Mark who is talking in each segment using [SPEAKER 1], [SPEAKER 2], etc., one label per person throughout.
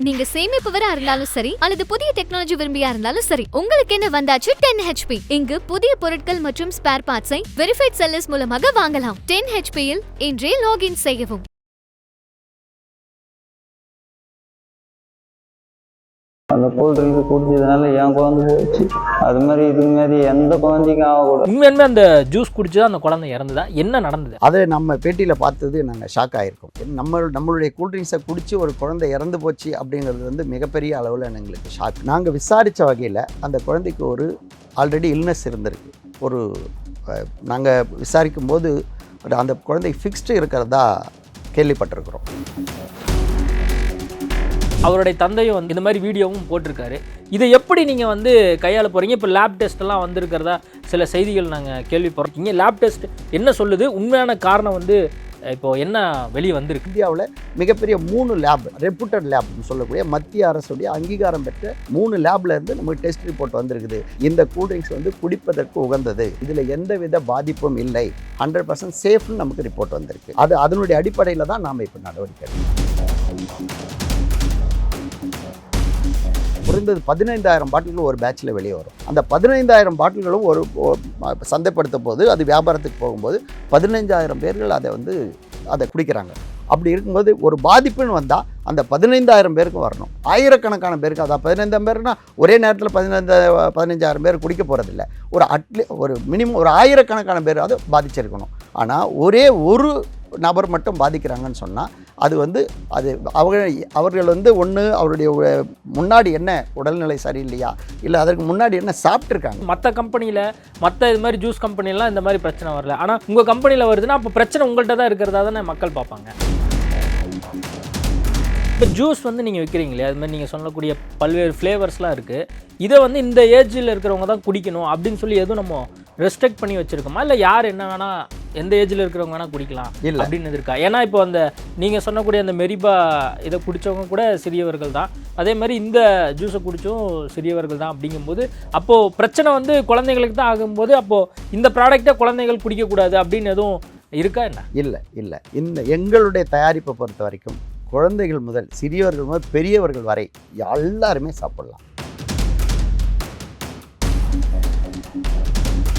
[SPEAKER 1] நீங்க சேமிப்பவரா இருந்தாலும் சரி அல்லது புதிய டெக்னாலஜி விரும்பியா இருந்தாலும் சரி, உங்களுக்கு என்ன வந்தாச்சு 10 HP. இங்கு புதிய பொருட்கள் மற்றும் ஸ்பேர் பார்ட்ஸை வெரிஃபைட் செல்லர்ஸ் மூலமாக வாங்கலாம். 10 HP இல் இன்றே லாகின் செய்யவும்.
[SPEAKER 2] அந்த கூல் ட்ரிங்க்ஸ் குடிச்சதுனால என் குழந்தை போயிடுச்சு. அது மாதிரி இதுக்கு மாதிரி எந்த குழந்தைக்கும் ஆகக்கூடாது.
[SPEAKER 3] உண்மையுமே அந்த ஜூஸ் குடிச்சு அந்த குழந்தை இறந்துதா? என்ன நடந்தது?
[SPEAKER 4] அதை நம்ம பேட்டியில் பார்த்தது நாங்கள் ஷாக் ஆகிருக்கோம். நம்மளுடைய கூல்ட்ரிங்க்ஸை குடித்து ஒரு குழந்தை இறந்து போச்சு அப்படிங்கிறது வந்து மிகப்பெரிய அளவில் எங்களுக்கு ஷாக். நாங்கள் விசாரித்த வகையில் அந்த குழந்தைக்கு ஒரு ஆல்ரெடி இல்னஸ் இருந்திருக்கு. நாங்கள் விசாரிக்கும் போது அந்த குழந்தை ஃபிக்ஸ்டு இருக்கிறதா கேள்விப்பட்டிருக்கிறோம்.
[SPEAKER 3] அவருடைய தந்தையும் வந்து இந்த மாதிரி வீடியோவும் போட்டிருக்காரு. இதை எப்படி நீங்கள் வந்து கையாள போகிறீங்க? இப்போ லேப் டெஸ்ட்டெல்லாம் வந்திருக்கிறதா சில செய்திகள் நாங்கள் கேள்விப்படுறீங்க. லேப் டெஸ்ட் என்ன சொல்லுது? உண்மையான காரணம் வந்து இப்போது என்ன வெளியே வந்திருக்கு?
[SPEAKER 4] இந்தியாவில் மிகப்பெரிய 3 லேப், ரெப்யூட்டட் லேப்னு சொல்லக்கூடிய மத்திய அரசுடைய அங்கீகாரம் பெற்ற 3 லேப்ல இருந்து நமக்கு டெஸ்ட் ரிப்போர்ட் வந்திருக்குது. இந்த கூல்ட்ரிங்க்ஸ் வந்து குடிப்பதற்கு உகந்தது, இதில் எந்தவித பாதிப்பும் இல்லை, 100% சேஃப்னு நமக்கு ரிப்போர்ட் வந்திருக்கு. அதனுடைய அடிப்படையில் தான் நாம் இப்போ நடவடிக்கை குறைந்தது 15,000 பாட்டில்கள் ஒரு பேட்சில் வெளியே வரும். அந்த 15,000 பாட்டில்களும் ஒரு சந்தைப்படுத்த போது, அது வியாபாரத்துக்கு போகும்போது 15,000 பேர்கள் அதை குடிக்கிறாங்க. அப்படி இருக்கும்போது ஒரு பாதிப்புன்னு வந்தால் அந்த 15,000 பேருக்கு வரணும். ஆயிரக்கணக்கான பேருக்கு, அதான் 15,000 பேருக்குன்னா ஒரே நேரத்தில் 15,000 பேர் குடிக்க போகிறதில்ல. ஒரு மினிமம் ஒரு ஆயிரக்கணக்கான பேர் அது பாதிச்சிருக்கணும். ஆனால் ஒரே ஒரு நபர் மட்டும் பாதிக்கிறாங்கன்னு சொன்னால் அது அவர்கள் ஒன்று அவருடைய முன்னாடி என்ன உடல்நிலை சரியில்லையா, இல்லை அதற்கு முன்னாடி என்ன சாப்பிட்ருக்காங்க.
[SPEAKER 3] மற்ற கம்பெனியில் இது மாதிரி ஜூஸ் கம்பெனிலாம் இந்த மாதிரி பிரச்சனை வரல, ஆனால் உங்கள் கம்பெனியில் வருதுன்னா அப்போ பிரச்சனை உங்கள்கிட்ட தான் இருக்கிறதா தானே மக்கள் பார்ப்பாங்க. இப்போ ஜூஸ் வந்து நீங்கள் விற்கிறீங்களே, அது மாதிரி நீங்கள் சொல்லக்கூடிய பல்வேறு ஃப்ளேவர்ஸ்லாம் இருக்குது. இதை வந்து இந்த ஏஜில் இருக்கிறவங்க தான் குடிக்கணும் அப்படின்னு சொல்லி எதுவும் நம்ம ரெஸ்ட்ரிக்ட் பண்ணி வச்சுருக்கோமா? இல்லை யார் என்ன வேணால் எந்த ஏஜில் இருக்கிறவங்க வேணால் குடிக்கலாம் இல்லை அப்படின்னு இருக்கா? ஏன்னா இப்போ நீங்கள் சொன்னக்கூடிய அந்த மெரிபா இதை குடித்தவங்க கூட சிறியவர்கள் தான், அதே மாதிரி இந்த ஜூஸை குடித்தும் சிறியவர்கள் தான். அப்படிங்கும்போது அப்போது பிரச்சனை வந்து குழந்தைங்களுக்கு தான் ஆகும்போது அப்போது இந்த ப்ராடக்டை குழந்தைகள் குடிக்கக்கூடாது அப்படின்னு எதுவும் இருக்கா என்ன?
[SPEAKER 4] இல்லை எங்களுடைய தயாரிப்பை பொறுத்த வரைக்கும் குழந்தைகள் முதல் சிறியவர்கள் முதல் பெரியவர்கள் வரை எல்லாருமே சாப்பிடலாம்.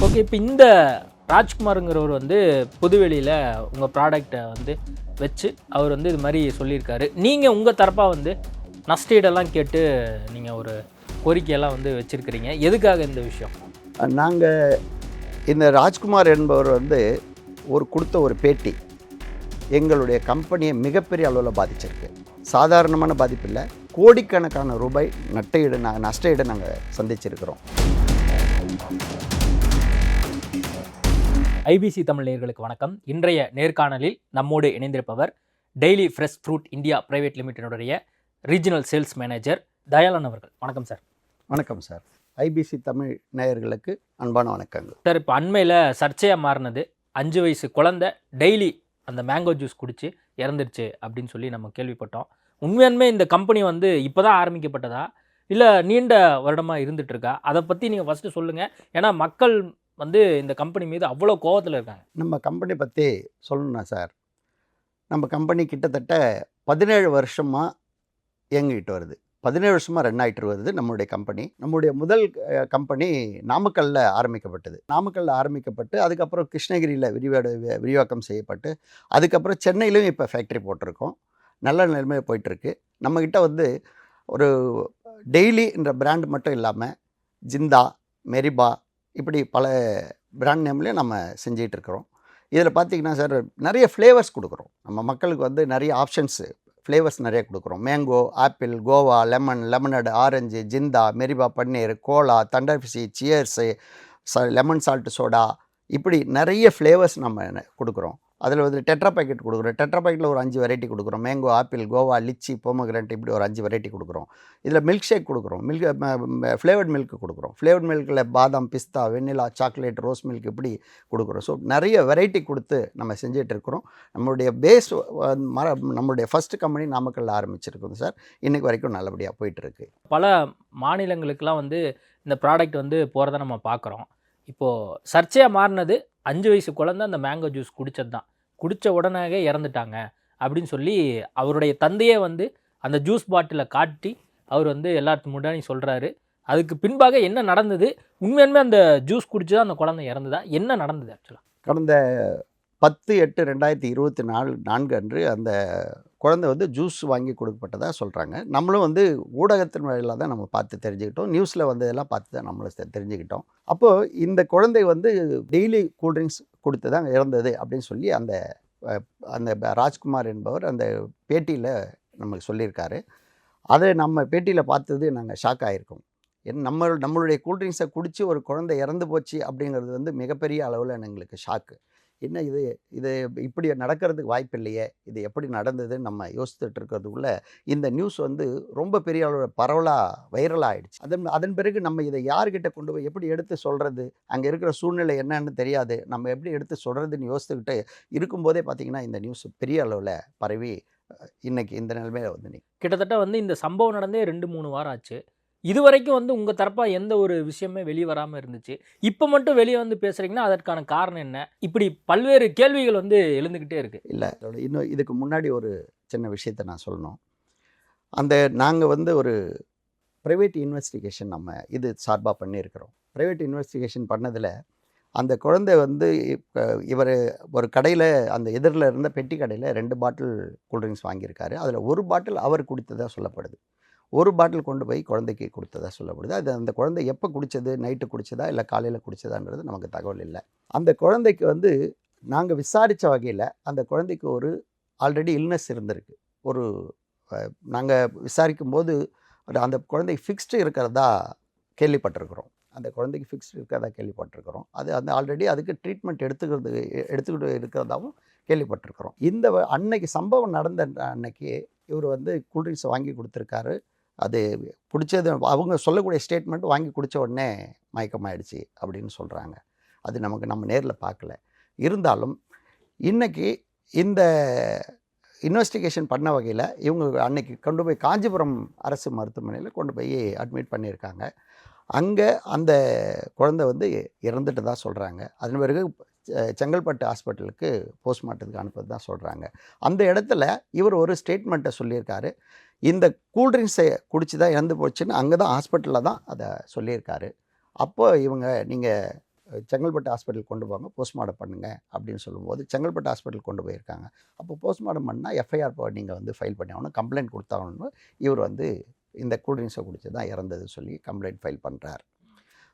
[SPEAKER 3] ஓகே, இப்போ இந்த ராஜ்குமாருங்கிறவர் வந்து புதுவெளியில் உங்கள் ப்ராடக்டை வச்சு அவர் இது மாதிரி சொல்லியிருக்காரு. நீங்கள் உங்கள் தரப்பாக நஷ்டஈடெல்லாம் கேட்டு நீங்கள் ஒரு கோரிக்கையெல்லாம் வச்சுருக்கிறீங்க. எதுக்காக இந்த விஷயம்?
[SPEAKER 4] நாங்கள் இந்த ராஜ்குமார் என்பவர் கொடுத்த ஒரு பேட்டி எங்களுடைய கம்பெனியை மிகப்பெரிய அளவில் பாதிச்சிருக்கு. சாதாரணமான பாதிப்பு இல்லை, கோடிக்கணக்கான ரூபாய் நஷ்டஈடு நாங்கள் சந்திச்சிருக்கிறோம்.
[SPEAKER 3] ஐபிசி தமிழ் நேயர்களுக்கு வணக்கம். இன்றைய நேர்காணலில் நம்மோடு இணைந்திருப்பவர் Daily Fresh Fruit India Private லிமிடெடுடைய ரீஜனல் சேல்ஸ் மேனேஜர் தயாளன் அவர்கள். வணக்கம் சார்.
[SPEAKER 4] வணக்கம் சார். ஐபிசி தமிழ் நேயர்களுக்கு அன்பான வணக்கங்கள்
[SPEAKER 3] சார். இப்போ அண்மையில் சர்ச்சையாக மாறினது 5 வயசு குழந்தை டெய்லி அந்த மேங்கோ ஜூஸ் குடித்து இறந்துருச்சு அப்படின்னு சொல்லி நம்ம கேள்விப்பட்டோம். உண்மையாலுமே இந்த கம்பெனி இப்போ தான் ஆரம்பிக்கப்பட்டதா இல்லை நீண்ட வருடமாக இருந்துகிட்ருக்கா? அதை பற்றி நீங்கள் ஃபஸ்ட்டு சொல்லுங்கள். ஏன்னா மக்கள் இந்த கம்பெனி மீது அவ்வளோ கோவத்தில் இருக்காங்க.
[SPEAKER 4] நம்ம கம்பெனி பற்றி சொல்லணும்னா சார், நம்ம கம்பெனி கிட்டத்தட்ட 17 வருஷமாக இயங்கிட்டு வருது. 17 வருஷமாக ரன் ஆகிட்டு வருது நம்மளுடைய கம்பெனி. நம்முடைய முதல் கம்பெனி நாமக்கல்லில் ஆரம்பிக்கப்பட்டு அதுக்கப்புறம் கிருஷ்ணகிரியில் விரிவாக்கம் செய்யப்பட்டு அதுக்கப்புறம் சென்னையிலும் இப்போ ஃபேக்ட்ரி போட்டிருக்கோம். நல்ல நிலைமையாக போயிட்டுருக்கு. நம்மக்கிட்ட ஒரு டெய்லி என்ற பிராண்ட் மட்டும் இல்லாமல் ஜிந்தா, மெரிபா இப்படி பல பிராண்ட் நேம்லேயும் நம்ம செஞ்சிகிட்ருக்கிறோம். இதில் பார்த்திங்கன்னா சார், நிறைய ஃப்ளேவர்ஸ் கொடுக்குறோம். நம்ம மக்களுக்கு நிறைய ஆப்ஷன்ஸு ஃப்ளேவர்ஸ் நிறைய கொடுக்குறோம். Mango, apple, guava, lemonade, orange, ஜிந்தா, மெரிபா பன்னீர், கோலா, தண்டர்ஃபிஷி, சியர்ஸு, லெமன் சால்ட் சோடா, இப்படி நிறைய ஃப்ளேவர்ஸ் நம்ம கொடுக்குறோம். அதில் டெட்ரா பேக்கெட் கொடுக்குறோம். டெட்ரா பேக்கெட்டில் ஒரு 5 வெரைட்டி கொடுக்குறோம். Mango, apple, guava, litchi, pomegranate, இப்படி ஒரு 5 வெரைட்டி கொடுக்குறோம். இதில் மில்க் ஷேக் கொடுக்குறோம். ஃப்ளேவர்ட் மில்க் கொடுக்குறோம். ஃப்ளேவர்ட் மில்கில் பாதாம், பிஸ்தா, வெண்ணிலா, சாக்லேட், ரோஸ் மில்க் இப்படி கொடுக்குறோம். ஸோ நிறைய வெரைட்டி கொடுத்து நம்ம செஞ்சுட்டு இருக்கிறோம். நம்மளுடைய நம்மளுடைய ஃபஸ்ட்டு கம்பெனி நாமக்கல்ல ஆரம்பிச்சிருக்கோம் சார். இன்றைக்கு வரைக்கும் நல்லபடியாக போயிட்டுருக்கு.
[SPEAKER 3] பல மாநிலங்களுக்கெல்லாம் இந்த ப்ராடக்ட் போகிறத நம்ம பார்க்குறோம். இப்போது சர்ச்சையாக மாறினது 5 வயசு குழந்தை அந்த மேங்கோ ஜூஸ் குடித்தது தான். குடித்த உடனே இறந்துட்டாங்க அப்படின்னு சொல்லி அவருடைய தந்தையே அந்த ஜூஸ் பாட்டிலை காட்டி அவர் வந்து எல்லாத்துக்கு முன்னாடி சொல்கிறாரு. அதுக்கு பின்பாக என்ன நடந்தது, உண்மையாலுமே அந்த ஜூஸ் குடிச்சு தான் அந்த குழந்தை இறந்ததா, என்ன நடந்தது ஆக்சுவலாக?
[SPEAKER 4] கடந்த 10/8/2024 அன்று அந்த குழந்தை வந்து ஜூஸ் வாங்கி கொடுக்கப்பட்டதாக சொல்கிறாங்க. நம்மளும் வந்து ஊடகத்தின் வழியில் தான் நம்ம பார்த்து தெரிஞ்சுக்கிட்டோம், நியூஸில் வந்ததெல்லாம் பார்த்து தான் நம்மளும் தெரிஞ்சுக்கிட்டோம். அப்போது இந்த குழந்தை வந்து டெய்லி கூல்ட்ரிங்க்ஸ் கொடுத்து தான் இறந்தது அப்படின்னு சொல்லி அந்த ராஜ்குமார் என்பவர் அந்த பேட்டியில் நமக்கு சொல்லியிருக்காரு. அதை நம்ம பேட்டியில் பார்த்தது நாங்கள் ஷாக் ஆகிருக்கோம். நம்மளுடைய கூல்ட்ரிங்க்ஸை குடித்து ஒரு குழந்தை இறந்து போச்சு அப்படிங்கிறது வந்து மிகப்பெரிய அளவில் எங்களுக்கு ஷாக்கு. என்ன இது இப்படி நடக்கிறதுக்கு வாய்ப்பு இல்லையே, இது எப்படி நடந்ததுன்னு நம்ம யோசித்துட்டு இருக்கிறதுக்குள்ள இந்த நியூஸ் வந்து ரொம்ப பெரிய அளவில் வைரலாக ஆகிடுச்சு. அதன் பிறகு நம்ம இதை யார்கிட்ட கொண்டு போய் எப்படி எடுத்து சொல்கிறது, அங்கே இருக்கிற சூழ்நிலை என்னன்னு தெரியாது, நம்ம எப்படி எடுத்து சொல்கிறதுன்னு யோசித்துக்கிட்டு இருக்கும்போதே பார்த்திங்கன்னா இந்த நியூஸ் பெரிய அளவில் பரவி இன்னைக்கு இந்த நிலைமையில் வந்து
[SPEAKER 3] கிட்டத்தட்ட வந்து இந்த சம்பவம் நடந்தே 2-3 வாரம் ஆச்சு. இது வரைக்கும் வந்து உங்கள் தரப்பாக எந்த ஒரு விஷயமே வெளியே வராமல் இருந்துச்சு. இப்போ மட்டும் வெளியே வந்து பேசுகிறீங்கன்னா அதற்கான காரணம் என்ன? இப்படி பல்வேறு கேள்விகள் வந்து எழுந்துக்கிட்டே இருக்குது.
[SPEAKER 4] இல்லை, இன்னும் இதுக்கு முன்னாடி ஒரு சின்ன விஷயத்தை நான் சொல்லணும். நாங்கள் வந்து ஒரு ப்ரைவேட் இன்வெஸ்டிகேஷன் நம்ம இது சார்பாக பண்ணியிருக்கிறோம். ப்ரைவேட் இன்வெஸ்டிகேஷன் பண்ணதில் அந்த குழந்தை வந்து இவர் ஒரு கடையில், அந்த எதிரில் இருந்த பெட்டி கடையில் 2 பாட்டில் கூல்ட்ரிங்க்ஸ் வாங்கியிருக்காரு. அதில் ஒரு பாட்டில் அவர் குடித்ததாக சொல்லப்படுது, ஒரு பாட்டில் கொண்டு போய் குழந்தைக்கு கொடுத்ததாக சொல்லப்படுது. அது அந்த குழந்தை எப்போ குடித்தது, நைட்டு குடித்ததா இல்லை காலையில் குடித்ததான்றது நமக்கு தகவல் இல்லை. அந்த குழந்தைக்கு வந்து நாங்கள் விசாரித்த வகையில் அந்த குழந்தைக்கு ஒரு ஆல்ரெடி இல்னஸ் இருந்திருக்கு. நாங்கள் விசாரிக்கும் போது அந்த குழந்தை ஃபிக்ஸ்டு இருக்கிறதா கேள்விப்பட்டிருக்கிறோம். அது ஆல்ரெடி அதுக்கு ட்ரீட்மெண்ட் எடுத்துக்கிட்டு இருக்கிறதாவும் கேள்விப்பட்டிருக்கிறோம். அன்னைக்கு சம்பவம் நடந்த அன்னைக்கு இவர் வந்து கூல்ட்ரிங்க்ஸ் வாங்கி கொடுத்துருக்காரு. அது பிடிச்சது, அவங்க சொல்லக்கூடிய ஸ்டேட்மெண்ட் வாங்கி குடித்த உடனே மயக்கமாயிடுச்சு அப்படின்னு சொல்கிறாங்க. அது நம்ம நேரில் பார்க்கல. இருந்தாலும் இன்றைக்கி இந்த இன்வெஸ்டிகேஷன் பண்ண வகையில் இவங்க அன்னைக்கு கொண்டு போய் காஞ்சிபுரம் அரசு மருத்துவமனையில் கொண்டு போய் அட்மிட் பண்ணியிருக்காங்க. அங்கே அந்த குழந்தை வந்து இறந்துட்டு தான் சொல்கிறாங்க. அதன் பிறகு செங்கல்பட்டு ஹாஸ்பிட்டலுக்கு போஸ்ட்மார்ட்டத்துக்கு அனுப்புறது தான் சொல்கிறாங்க. அந்த இடத்துல இவர் ஒரு ஸ்டேட்மெண்ட்டை சொல்லியிருக்காரு. இந்த கூல்ட்ரிங்க்ஸை குடிச்சு தான் இறந்து போச்சுன்னு அங்கே தான் ஹாஸ்பிட்டலில் தான் அதை சொல்லியிருக்காரு. அப்போ இவங்க நீங்கள் செங்கல்பட்டு ஹாஸ்பிட்டல் கொண்டு போங்க, போஸ்ட்மார்ட்டம் பண்ணுங்கள் அப்படின்னு சொல்லும்போது செங்கல்பட்டு ஹாஸ்பிட்டல் கொண்டு போயிருக்காங்க. அப்போ போஸ்ட்மார்ட்டம் பண்ணால் எஃப்ஐஆர் நீங்கள் வந்து ஃபைல் பண்ணி ஆகணும், கம்ப்ளைண்ட் கொடுத்தாகணும். இவர் வந்து இந்த கூல்ட்ரிங்க்ஸை குடிச்சு தான் இறந்தது சொல்லி கம்ப்ளைண்ட் ஃபைல் பண்ணுறார்.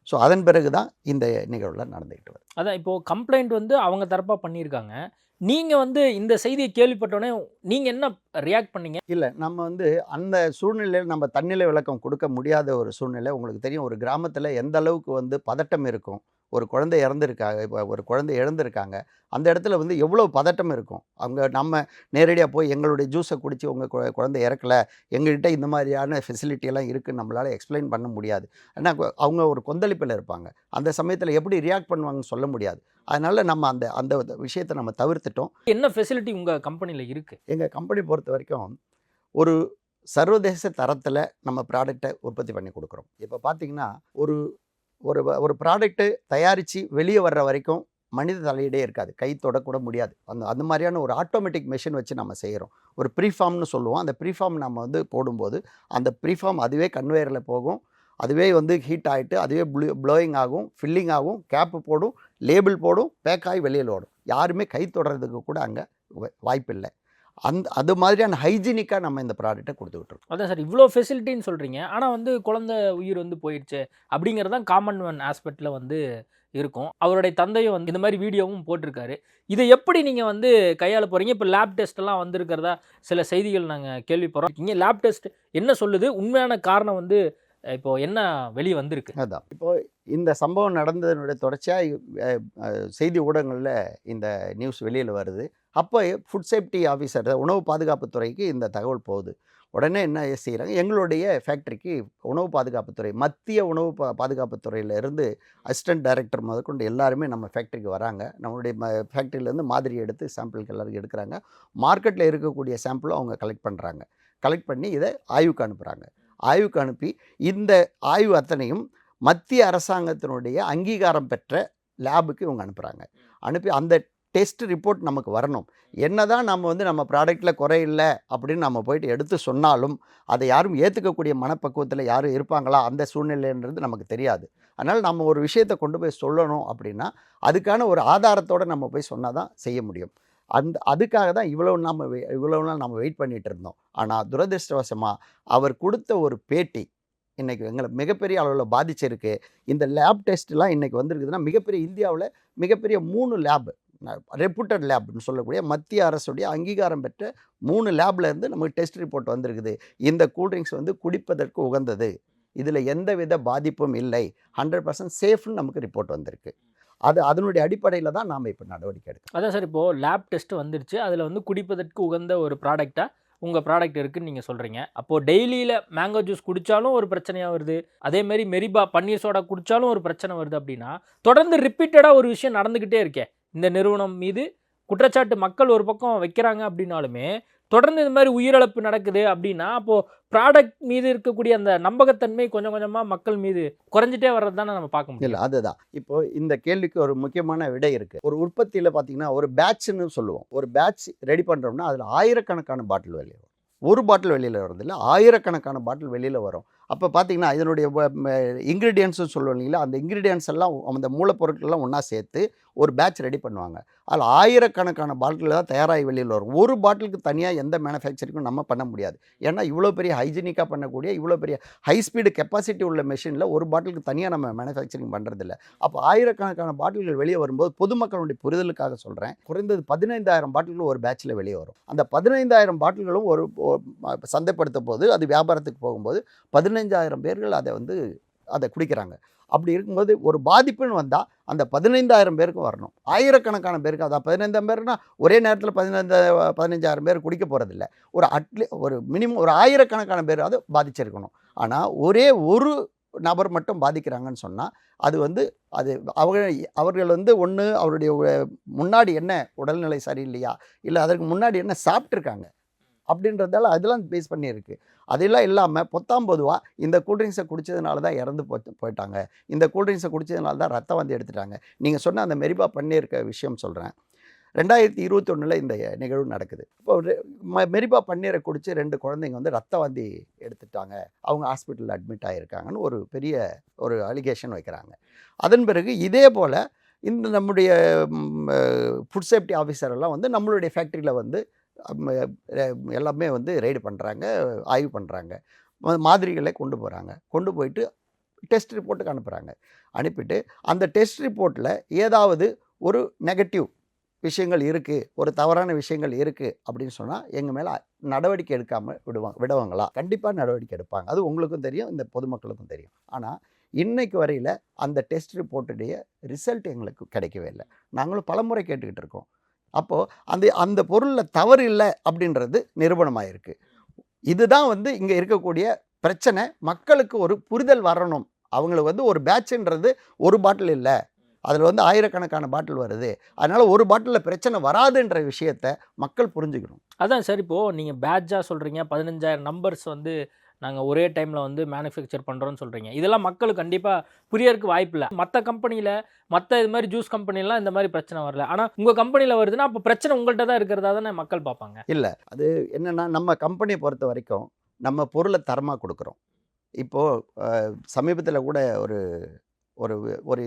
[SPEAKER 4] ஸோ அதன் பிறகு தான் இந்த நிகழ்வில் நடந்துக்கிட்டு வருது.
[SPEAKER 3] அதான் இப்போது கம்ப்ளைண்ட் வந்து அவங்க தரப்பாக பண்ணியிருக்காங்க. நீங்கள் வந்து இந்த செய்தியை கேள்விப்பட்டோடனே நீங்கள் என்ன ரியாக்ட் பண்ணீங்க?
[SPEAKER 4] இல்லை, நம்ம வந்து அந்த சூழ்நிலையில் நம்ம தன்னிலை விளக்கம் கொடுக்க முடியாத ஒரு சூழ்நிலை. உங்களுக்கு தெரியும், ஒரு கிராமத்தில் எந்த அளவுக்கு வந்து பதட்டம் இருக்கும். ஒரு குழந்தை இறந்துருக்காங்க, இப்போ ஒரு குழந்தை இழந்திருக்காங்க, அந்த இடத்துல வந்து எவ்வளோ பதட்டம் இருக்கும். நம்ம நேரடியாக போய் எங்களுடைய ஜூஸை குடித்து உங்கள் குழந்தை இறக்கலை, எங்கள்கிட்ட இந்த மாதிரியான ஃபெசிலிட்டியெல்லாம் இருக்குதுன்னு நம்மளால் எக்ஸ்பிளைன் பண்ண முடியாது. ஏன்னா அவங்க ஒரு கொந்தளிப்பில் இருப்பாங்க. அந்த சமயத்தில் எப்படி ரியாக்ட் பண்ணுவாங்கன்னு சொல்ல முடியாது. அதனால் நம்ம அந்த விஷயத்தை நம்ம தவிர்த்துட்டோம்.
[SPEAKER 3] என்ன ஃபெசிலிட்டி உங்கள் கம்பெனியில் இருக்குது?
[SPEAKER 4] எங்கள் கம்பெனி பொறுத்த வரைக்கும் ஒரு சர்வதேச தரத்தில் நம்ம ப்ராடக்டை உற்பத்தி பண்ணி கொடுக்குறோம். இப்போ பார்த்திங்கன்னா ஒரு ப்ராடக்ட்டு தயாரித்து வெளியே வர்ற வரைக்கும் மனித தலையீடே இருக்காது, கை தொடக்கூட முடியாது. அந்த மாதிரியான ஒரு ஆட்டோமேட்டிக் மிஷின் வச்சு நம்ம செய்கிறோம். ஒரு ப்ரீஃபார்ம்னு சொல்லுவோம். அந்த ப்ரீஃபார்ம் நம்ம வந்து போடும்போது அந்த ப்ரீஃபார்ம் அதுவே கன்வேயரில் போகும், அதுவே வந்து ஹீட் ஆகிட்டு அதுவே ப்ளோயிங் ஆகும், ஃபில்லிங் ஆகும், கேப்பு போடும், லேபிள் போடும், பேக்காகி வெளியில் ஓடும். யாருமே கை தொடர்றதுக்கு கூட அங்கே வாய்ப்பு இல்லை. அது மாதிரியான ஹைஜீனிக்காக நம்ம இந்த ப்ராடக்ட்டை கொடுத்துக்கிட்டுருக்கோம்.
[SPEAKER 3] அதான் சார், இவ்வளோ ஃபெசிலிட்டின்னு சொல்கிறீங்க, ஆனால் வந்து குழந்தை உயிர் வந்து போயிடுச்சு அப்படிங்கிறது தான் காமன் ஒன் ஆஸ்பெக்டில் வந்து இருக்கும். அவருடைய தந்தையும் வந்து இந்த மாதிரி வீடியோவும் போட்டிருக்காரு. இதை எப்படி நீங்கள் வந்து கையாள போகிறீங்க? இப்போ லேப் டெஸ்ட்டெல்லாம் வந்திருக்கிறதா சில செய்திகள் நாங்கள் கேள்விப்படுறோம். இங்கே லேப் டெஸ்ட் என்ன சொல்லுது, உண்மையான காரணம் வந்து இப்போது என்ன வெளியே வந்திருக்கு?
[SPEAKER 4] அதுதான் இப்போது இந்த சம்பவம் நடந்ததனுடைய தொடர்ச்சியாக செய்தி ஊடகங்களில் இந்த நியூஸ் வெளியில் வருது. அப்போ ஃபுட் சேஃப்டி ஆஃபீஸர், உணவு பாதுகாப்புத்துறைக்கு இந்த தகவல் போகுது. உடனே என்ன செய்கிறாங்க, எங்களுடைய ஃபேக்ட்ரிக்கு உணவு பாதுகாப்புத்துறை, மத்திய உணவு பாதுகாப்புத்துறையிலேருந்து அசிஸ்டன்ட் டைரக்டர் முதற்கொண்டு எல்லாருமே நம்ம ஃபேக்ட்ரிக்கு வராங்க. நம்மளுடைய ஃபேக்ட்ரியிலேருந்து மாதிரி எடுத்து சாம்பிளுக்கு எல்லாருக்கும் எடுக்கிறாங்க. மார்க்கெட்டில் இருக்கக்கூடிய சாம்பிளும் அவங்க கலெக்ட் பண்ணி இதை ஆய்வுக்கு அனுப்பி இந்த ஆய்வு அத்தனையும் மத்திய அரசாங்கத்தினுடைய அங்கீகாரம் பெற்ற லேபுக்கு இவங்க அனுப்பி அந்த டெஸ்ட் ரிப்போர்ட் நமக்கு வரணும். என்னதான் நம்ம வந்து நம்ம ப்ராடக்ட்டில் குறை இல்லை அப்படின்னு நம்ம போயிட்டு எடுத்து சொன்னாலும் அதை யாரும் ஏற்றுக்கக்கூடிய மனப்பக்குவத்தில் யாரும் இருப்பாங்களா அந்த சூழ்நிலைன்றது நமக்கு தெரியாது. அதனால் நம்ம ஒரு விஷயத்தை கொண்டு போய் சொல்லணும் அப்படின்னா அதுக்கான ஒரு ஆதாரத்தோடு நம்ம போய் சொன்னால் தான் செய்ய முடியும். அதுக்காக தான் இவ்வளவு நாள் நம்ம வெயிட் பண்ணிகிட்டு இருந்தோம். ஆனால் துரதிர்ஷ்டவசமாக அவர் கொடுத்த ஒரு பேட்டி இன்றைக்கி எங்களை மிகப்பெரிய அளவில் பாதிச்சிருக்கு. இந்த லேப் டெஸ்ட்லாம் இன்றைக்கி வந்திருக்குதுன்னா மிகப்பெரிய இந்தியாவில் மிகப்பெரிய 3 லேப் ரெப்யூட்டட் லேப்னு சொல்லக்கூடிய மத்திய அரசுடைய அங்கீகாரம் பெற்ற 3 லேப்லேருந்து நமக்கு டெஸ்ட் ரிப்போர்ட் வந்திருக்குது. இந்த கூல்ட்ரிங்க்ஸ் வந்து குடிப்பதற்கு உகந்தது, இதில் எந்தவித பாதிப்பும் இல்லை, 100% சேஃப்னு நமக்கு ரிப்போர்ட் வந்திருக்கு. அதனுடைய அடிப்படையில் தான் நாம் இப்போ நடவடிக்கை எடுக்கணும்.
[SPEAKER 3] அதான் சார், இப்போது லேப் டெஸ்ட் வந்துருச்சு, அதில் வந்து குடிப்பதற்கு உகந்த ஒரு ப்ராடக்டாக உங்கள் ப்ராடக்ட் இருக்குதுன்னு நீங்கள் சொல்கிறீங்க. அப்போது டெய்லியில் மேங்கோ ஜூஸ் குடித்தாலும் ஒரு பிரச்சனையாக வருது, அதேமாரி மெரிபா பன்னீர் சோடா குடித்தாலும் ஒரு பிரச்சனை வருது அப்படின்னா தொடர்ந்து ரிப்பீட்டடாக ஒரு விஷயம் நடந்துக்கிட்டே இருக்கே. இந்த நிறுவனம் மீது குற்றச்சாட்டு மக்கள் ஒரு பக்கம் வைக்கிறாங்க அப்படின்னாலுமே தொடர்ந்து இந்த மாதிரி உயிரிழப்பு நடக்குது அப்படின்னா அப்போது ப்ராடக்ட் மீது இருக்கக்கூடிய அந்த நம்பகத்தன்மை கொஞ்சம் கொஞ்சமாக மக்கள் மீது குறைஞ்சிட்டே வர்றது தானே நம்ம பார்க்க முடியும்.
[SPEAKER 4] இல்லை, அதுதான் இப்போது இந்த கேள்விக்கு ஒரு முக்கியமான விடை இருக்குது. ஒரு உற்பத்தியில் பார்த்திங்கன்னா ஒரு பேட்ச்னு சொல்லுவோம். ஒரு பேட்ச் ரெடி பண்ணுறோம்னா அதில் ஆயிரக்கணக்கான பாட்டில் வெளியே வரும். ஒரு பாட்டில் வெளியில் வர்றதில்ல, ஆயிரக்கணக்கான பாட்டில் வெளியில் வரும். அப்போ பார்த்திங்கன்னா இதனுடைய இன்க்ரீடியன்ட்ஸும் சொல்லுவோம் இல்லைங்களா, அந்த இன்க்ரீடியன்ட்ஸ் எல்லாம் அந்த மூலப்பொருட்கள்லாம் ஒன்றா சேர்த்து ஒரு பேட்ச் ரெடி பண்ணுவாங்க. அதில் ஆயிரக்கணக்கான பாட்டில் தான் தயாராகி வெளியில் வரும். ஒரு பாட்டிலுக்கு தனியாக எந்த மேனுஃபேக்சரிங்கும் நம்ம பண்ண முடியாது. ஏன்னா இவ்வளோ பெரிய ஹைஜீனிக்காக பண்ணக்கூடிய இவ்வளோ பெரிய ஹை ஸ்பீடு கெப்பாசிட்டி உள்ள மெஷினில் ஒரு பாட்டிலுக்கு தனியாக நம்ம மேனுஃபேக்சரிங் பண்ணுறதில்ல. அப்போ ஆயிரக்கணக்கான பாட்டில்கள் வெளியே வரும்போது பொதுமக்களுடைய புரிதலுக்காக சொல்கிறேன், குறைந்தது 15,000 பாட்டில்கள் ஒரு பேட்சில் வெளியே வரும். அந்த 15,000 பாட்டில்களும் ஒரு சந்தைப்படுத்த போது அது வியாபாரத்துக்கு போகும்போது 15,000 பேர்கள் அதை குடிக்கிறாங்க. அப்படி இருக்கும்போது ஒரு பாதிப்புன்னு வந்தால் அந்த 15,000 பேருக்கும் வரணும். ஆயிரக்கணக்கான பேருக்கு, அதான் 15,000 பேர்னா ஒரே நேரத்தில் 15,000 பேர் குடிக்க போகிறதில்ல. ஒரு மினிமம் ஒரு ஆயிரக்கணக்கான பேர் அது பாதிச்சிருக்கணும். ஆனால் ஒரே ஒரு நபர் மட்டும் பாதிக்கிறாங்கன்னு சொன்னால் அது அவர்கள் ஒன்று அவருடைய முன்னாடி என்ன உடல்நிலை சரியில்லையா, இல்லை அதற்கு முன்னாடி என்ன சாப்பிட்ருக்காங்க அப்படின்றதால அதெல்லாம் பேஸ் பண்ணியிருக்கு. அதெல்லாம் இல்லாமல் பொத்தாம்பொதுவாக இந்த கூல்ட்ரிங்க்ஸை குடித்ததுனால தான் இறந்து போயிட்டாங்க, இந்த கூல்ட்ரிங்க்ஸை குடித்ததுனால தான் ரத்தம் வந்து எடுத்துட்டாங்க. நீங்கள் சொன்ன அந்த மெரிபா பண்ணியிருக்க விஷயம் சொல்கிறேன். 2021 இந்த நிகழ்வு நடக்குது. இப்போ மெரிபா பன்னீரை குடித்து 2 குழந்தைங்க ரத்த வாந்தி எடுத்துட்டாங்க, அவங்க ஹாஸ்பிட்டலில் அட்மிட் ஆகியிருக்காங்கன்னு ஒரு பெரிய ஒரு அலிகேஷன் வைக்கிறாங்க. அதன் பிறகு இதே போல் இந்த நம்முடைய ஃபுட் சேஃப்டி ஆஃபீஸரெல்லாம் நம்மளுடைய ஃபேக்ட்ரியில் எல்லாமே ரெய்டு பண்ணுறாங்க, ஆய்வு பண்ணுறாங்க, மாதிரிகளை கொண்டு போகிறாங்க. கொண்டு போயிட்டு டெஸ்ட் ரிப்போர்ட்டுக்கு அனுப்பிட்டு அந்த டெஸ்ட் ரிப்போர்ட்டில் ஏதாவது ஒரு நெகட்டிவ் விஷயங்கள் இருக்குது, ஒரு தவறான விஷயங்கள் இருக்குது அப்படின்னு சொன்னால் எங்கள் மேலே நடவடிக்கை எடுக்காமல் விடுவாங்களா? கண்டிப்பாக நடவடிக்கை எடுப்பாங்க. அது உங்களுக்கும் தெரியும், இந்த பொதுமக்களுக்கும் தெரியும். ஆனால் இன்னைக்கு வரையில் அந்த டெஸ்ட் ரிப்போர்ட்டுடைய ரிசல்ட் எங்களுக்கு கிடைக்கவே இல்லை. நாங்களும் பலமுறை கேட்டுக்கிட்டு இருக்கோம். அப்போது அந்த பொருளில் தவறு இல்லை அப்படின்றது நிரூபணமாயிருக்கு. இதுதான் இங்கே இருக்கக்கூடிய பிரச்சனை. மக்களுக்கு ஒரு புரிதல் வரணும். அவங்களுக்கு ஒரு பேட்சுன்றது ஒரு பாட்டில் இல்லை, அதில் ஆயிரக்கணக்கான பாட்டில் வருது, அதனால் ஒரு பாட்டிலில் பிரச்சனை வராதுன்ற விஷயத்தை மக்கள் புரிஞ்சுக்கணும்.
[SPEAKER 3] அதான் சார், இப்போது நீங்கள் பேட்சாக சொல்கிறீங்க, 15,000 நம்பர்ஸ் நாங்கள் ஒரே டைமில் மேனுஃபேக்சர் பண்ணுறோன்னு சொல்கிறீங்க. இதெல்லாம் மக்களுக்கு கண்டிப்பாக புரியறதுக்கு வாய்ப்பு இல்லை. மற்ற கம்பெனியில், மற்ற இது மாதிரி ஜூஸ் கம்பெனிலாம் இந்த மாதிரி பிரச்சனை வரல, ஆனால் உங்கள் கம்பெனியில் வருதுன்னா அப்போ பிரச்சனை உங்கள்கிட்ட தான் இருக்கிறதா தானே மக்கள் பார்ப்பாங்க.
[SPEAKER 4] இல்லை, அது என்னென்னா நம்ம கம்பெனியை பொறுத்த வரைக்கும் நம்ம பொருளை தரமாக கொடுக்குறோம். இப்போது சமீபத்தில் கூட ஒரு ஒரு ஒரு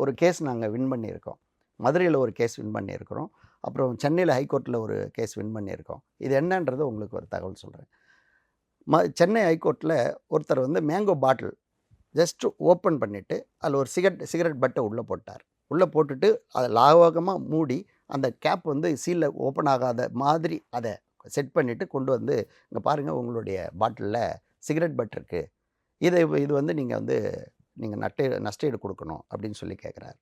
[SPEAKER 4] ஒரு கேஸ் நாங்கள் வின் பண்ணியிருக்கோம். மதுரையில் ஒரு கேஸ் வின் பண்ணியிருக்கிறோம். அப்புறம் சென்னையில் ஹைகோர்ட்டில் ஒரு கேஸ் வின் பண்ணியிருக்கோம். இது என்னன்றது உங்களுக்கு ஒரு தகவல் சொல்கிறேன். சென்னை ஹைகோர்ட்டில் ஒருத்தர் மேங்கோ பாட்டில் ஜஸ்ட்டு ஓப்பன் பண்ணிவிட்டு அதில் ஒரு சிகரெட் பட்டை உள்ளே போட்டார். உள்ளே போட்டுட்டு அதை லாவகமாக மூடி அந்த கேப் சீலில் ஓப்பன் ஆகாத மாதிரி அதை செட் பண்ணிவிட்டு கொண்டு இங்கே பாருங்கள், உங்களுடைய பாட்டிலில் சிகரெட் பட் இருக்குது, இது நீங்கள் நஷ்டஈடு கொடுக்கணும் அப்படின்னு சொல்லி கேட்குறாரு.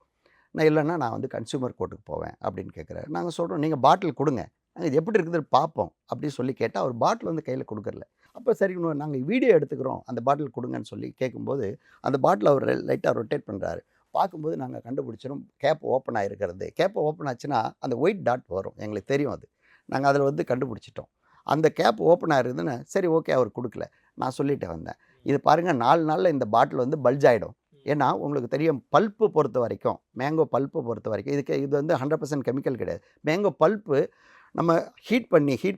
[SPEAKER 4] நான் இல்லைன்னா நான் கன்சியூமர் கோர்ட்டுக்கு போவேன் அப்படின்னு கேட்குறாரு. நாங்கள் சொல்கிறோம், நீங்கள் பாட்டில் கொடுங்க, நாங்கள் இது எப்படி இருக்குது பார்ப்போம் அப்படின்னு சொல்லி கேட்டால் அவர் பாட்டில் கையில் கொடுக்கறல. அப்போ சரி, நாங்கள் வீடியோ எடுத்துக்கிறோம், அந்த பாட்டில் கொடுங்கன்னு சொல்லி கேட்கும்போது அந்த பாட்டில் அவர் லைட்டாக ரொட்டேட் பண்ணுறாரு. பார்க்கும்போது நாங்கள் கண்டுபிடிச்சிடும் கேப் ஓப்பன் ஆகிருக்கிறது. கேப் ஓப்பன் ஆச்சுன்னா அந்த ஒயிட் டாட் வரும், எங்களுக்கு தெரியும். அது நாங்கள் அதில் கண்டுபிடிச்சிட்டோம். அந்த கேப் ஓப்பன் ஆகிருக்குதுன்னு சரி ஓகே அவர் கொடுக்கல. நான் சொல்லிட்டு வந்தேன், இது பாருங்கள் 4 நாளில் இந்த பாட்டில் பல்ஜ் ஆகிடும், ஏன்னா உங்களுக்கு தெரியும் பல்ப்பு பொறுத்த வரைக்கும், மேங்கோ பல்ப்பு பொறுத்த வரைக்கும் இது வந்து 100% கெமிக்கல் கிடையாது. மேங்கோ பல்ப்பு நம்ம ஹீட்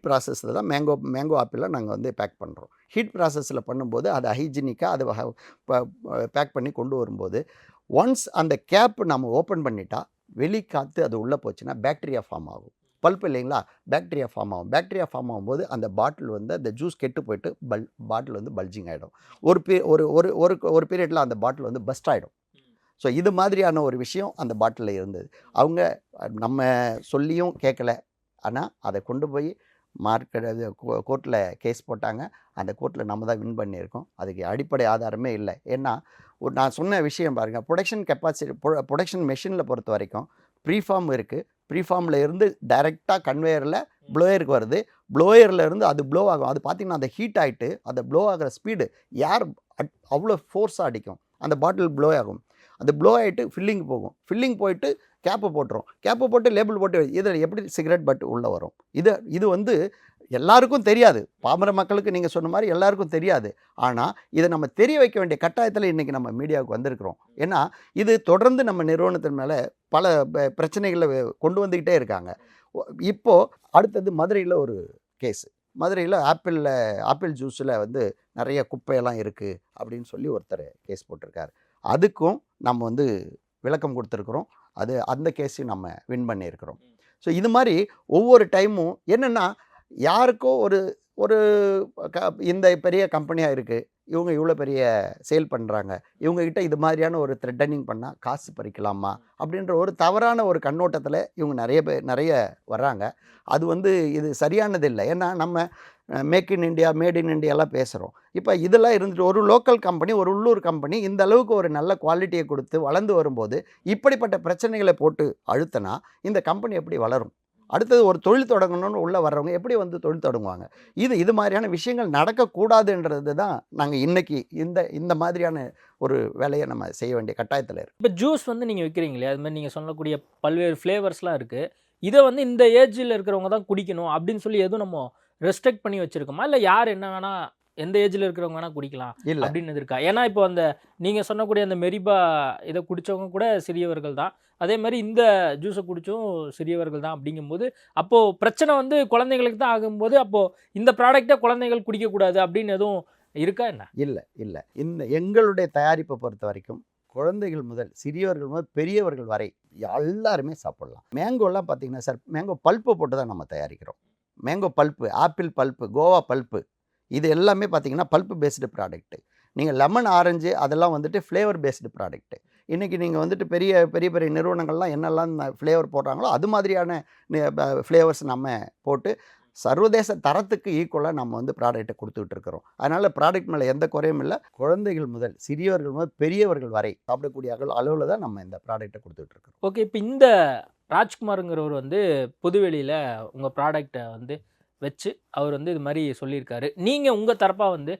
[SPEAKER 4] ப்ராசஸில் தான் மேங்கோ ஆப்பிளை நாங்கள் வந்து பேக் பண்ணுறோம். ஹீட் ப்ராசஸில் பண்ணும்போது அது ஹைஜீனிக்காக அது பேக் பண்ணி கொண்டு வரும்போது ஒன்ஸ் அந்த கேப் நம்ம ஓப்பன் பண்ணிட்டா வெளி காற்று அது உள்ளே போச்சுன்னா பாக்டீரியா ஃபார்ம் ஆகும். பல்ப் இல்லைங்களா, பாக்டீரியா ஃபார்ம் ஆகும். பாக்டீரியா ஃபார்ம் ஆகும்போது அந்த பாட்டில் வந்து அந்த ஜூஸ் கெட்டு போயிட்டு பாட்டில் வந்து பல்ஜிங் ஆகிடும். ஒரு பீரியடில் அந்த பாட்டில் வந்து பஸ்ட் ஆகிடும். ஸோ இது மாதிரியான ஒரு விஷயம் அந்த பாட்டிலில் இருந்தது. அவங்க நம்ம சொல்லியும் கேட்கல. ஆனால் அதை கொண்டு போய் கோர்ட்டில் கேஸ் போட்டாங்க. அந்த கோர்ட்டில் நம்ம தான் வின் பண்ணியிருக்கோம். அதுக்கு அடிப்படை ஆதாரமே இல்லை. ஏன்னா நான் சொன்ன விஷயம் பாருங்கள், ப்ரொடக்ஷன் மெஷினில் பொறுத்த வரைக்கும் ப்ரீஃபார்ம் இருக்குது. ப்ரீஃபார்மில் இருந்து டைரெக்டாக கன்வேயரில் ப்ளோயருக்கு வருது. ப்ளோயரில் இருந்து அது ப்ளோ ஆகும். அது பார்த்திங்கன்னா அந்த ஹீட் ஆகிட்டு அந்த ப்ளோ ஆகிற ஸ்பீடு ஏர் அவ்வளோ ஃபோர்ஸாக அடிக்கும். அந்த பாட்டில் ப்ளோ ஆகும். அந்த ப்ளோ ஆகிட்டு ஃபில்லிங் போகும். ஃபில்லிங் போயிட்டு கேப்பை போட்டுரும். கேப்பை போட்டு லேபிள் போட்டு இதில் எப்படி சிகரெட் பட் உள்ளே வரும்? இது வந்து எல்லாருக்கும் தெரியாது. பாமர மக்களுக்கு நீங்கள் சொன்ன மாதிரி எல்லாருக்கும் தெரியாது. ஆனால் இதை நம்ம தெரிய வைக்க வேண்டிய கட்டாயத்தில் இன்றைக்கி நம்ம மீடியாவுக்கு வந்திருக்கிறோம். ஏன்னா இது தொடர்ந்து நம்ம நிறுவனத்தின் மேலே பல பிரச்சனைகளை கொண்டு வந்துக்கிட்டே இருக்காங்க. இப்போது அடுத்தது மதுரையில் ஒரு கேஸு. மதுரையில் ஆப்பிள் ஜூஸில் வந்து நிறைய குப்பையெல்லாம் இருக்குது அப்படின்னு சொல்லி ஒருத்தர் கேஸ் போட்டிருக்காரு. அதுக்கும் நம்ம வந்து விளக்கம் கொடுத்துருக்குறோம். அந்த கேஸையும் நம்ம வின் பண்ணியிருக்கிறோம். ஸோ இது மாதிரி ஒவ்வொரு டைமும் என்னென்னா யாருக்கோ ஒரு இந்த பெரிய கம்பெனியாக இருக்குது, இவங்க இவ்வளோ பெரிய சேல் பண்ணுறாங்க, இவங்ககிட்ட இது மாதிரியான ஒரு த்ரெட்டனிங் பண்ணால் காசு பறிக்கலாமா அப்படின்ற ஒரு தவறான ஒரு கண்ணோட்டத்தில் இவங்க நிறைய வர்றாங்க. அது வந்து இது சரியானது இல்லை. ஏன்னா நம்ம make in India, made in இண்டியாலாம் பேசுகிறோம். இப்போ இதெல்லாம் இருந்துட்டு ஒரு லோக்கல் கம்பெனி, ஒரு உள்ளூர் கம்பெனி இந்த அளவுக்கு ஒரு நல்ல குவாலிட்டியை கொடுத்து வளர்ந்து வரும்போது இப்படிப்பட்ட பிரச்சனைகளை போட்டு அழுத்தினா இந்த கம்பெனி எப்படி வளரும்? அடுத்தது ஒரு தொழில் தொடங்கணும்னு உள்ளே வர்றவங்க எப்படி வந்து தொழில் தொடங்குவாங்க? இது மாதிரியான விஷயங்கள் நடக்கக்கூடாதுன்றது தான் நாங்கள் இன்றைக்கி இந்த மாதிரியான ஒரு வேலையை நம்ம செய்ய வேண்டிய கட்டாயத்தில் இருக்குது.
[SPEAKER 3] இப்போ ஜூஸ் வந்து நீங்கள் விற்கிறீங்களே, அது மாதிரி நீங்கள் சொல்லக்கூடிய பல்வேறு ஃப்ளேவர்ஸ்லாம் இருக்குது. இதை வந்து இந்த ஏஜில் இருக்கிறவங்க தான் குடிக்கணும் அப்படின்னு சொல்லி எதுவும் நம்ம ரெஸ்ட்ரிக்ட் பண்ணி வச்சுருக்கோமா? இல்லை யார் என்ன வேணால் எந்த ஏஜில் இருக்கிறவங்க வேணால் குடிக்கலாம்
[SPEAKER 4] இல்லை
[SPEAKER 3] அப்படின்னு இருக்கா? ஏன்னா இப்போ அந்த நீங்கள் சொன்னக்கூடிய அந்த மெரிபா இதை குடித்தவங்க கூட சிறியவர்கள் தான், அதே மாதிரி இந்த ஜூஸை குடித்தும் சிறியவர்கள் தான். அப்படிங்கும்போது அப்போது பிரச்சனை வந்து குழந்தைங்களுக்கு தான் ஆகும்போது அப்போது இந்த ப்ராடக்டை குழந்தைகள் குடிக்கக்கூடாது அப்படின்னு எதுவும் இருக்கா என்ன?
[SPEAKER 4] இல்லை. எங்களுடைய தயாரிப்பை பொறுத்த வரைக்கும் குழந்தைகள் முதல் சிறியவர்கள் முதல் பெரியவர்கள் வரை எல்லாருமே சாப்பிட்லாம். மேங்கோலாம் பார்த்திங்கன்னா சார், மேங்கோ பல்ப்பை போட்டு தான் நம்ம தயாரிக்கிறோம். Mango bulb, apple bulb, Goa bulb, இது எல்லாமே பார்த்திங்கன்னா பல்ப்பு பேஸ்டு ப்ராடக்ட்டு. நீங்கள் லெமன், ஆரஞ்சு அதெல்லாம் வந்துட்டு ஃப்ளேவர் பேஸ்டு ப்ராடக்ட்டு. இன்றைக்கி நீங்கள் வந்துட்டு பெரிய பெரிய நிறுவனங்கள்லாம் என்னெல்லாம் ஃப்ளேவர் போடுறாங்களோ அது மாதிரியான ஃப்ளேவர்ஸ் நம்ம போட்டு சர்வதேச தரத்துக்கு ஈக்குவலாக நம்ம வந்து ப்ராடக்ட்டை கொடுத்துக்கிட்டு இருக்கிறோம். அதனால் ப்ராடக்ட் மேலே எந்த குறையும் இல்லை. குழந்தைகள் முதல் சிறியவர்கள் முதல் பெரியவர்கள் வரை சாப்பிடக்கூடிய அளவில் தான் நம்ம இந்த ப்ராடக்ட்டை கொடுத்துட்டு இருக்கிறோம்.
[SPEAKER 3] ஓகே, இப்போ இந்த ராஜ்குமாருங்கிறவர் வந்து பொதுவெளியில் உங்கள் ப்ராடக்டை வந்து வச்சு அவர் வந்து இது மாதிரி சொல்லியிருக்காரு. நீங்கள் உங்கள் தரப்பாக வந்து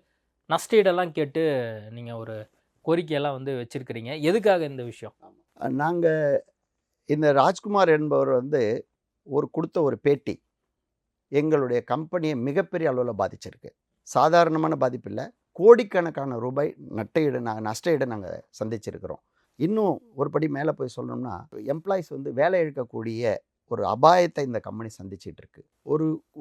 [SPEAKER 3] நஷ்டஈடெல்லாம் கேட்டு நீங்கள் ஒரு கோரிக்கையெல்லாம் வந்து வச்சுருக்கிறீங்க. எதுக்காக இந்த விஷயம்?
[SPEAKER 4] நாங்கள் இந்த ராஜ்குமார் என்பவர் வந்து கொடுத்த ஒரு பேட்டி எங்களுடைய கம்பெனியை மிகப்பெரிய அளவில் பாதிச்சிருக்கு. சாதாரணமான பாதிப்பு இல்லை, கோடிக்கணக்கான ரூபாய் நஷ்டஈடு நாங்கள் சந்திச்சிருக்கிறோம். இன்னும் ஒரு படி மேலே போய் சொல்லணும்னா எம்ப்ளாயிஸ் வந்து வேலை இழக்கக்கூடிய ஒரு அபாயத்தை இந்த கம்பெனி சந்திச்சிட்டு இருக்கு.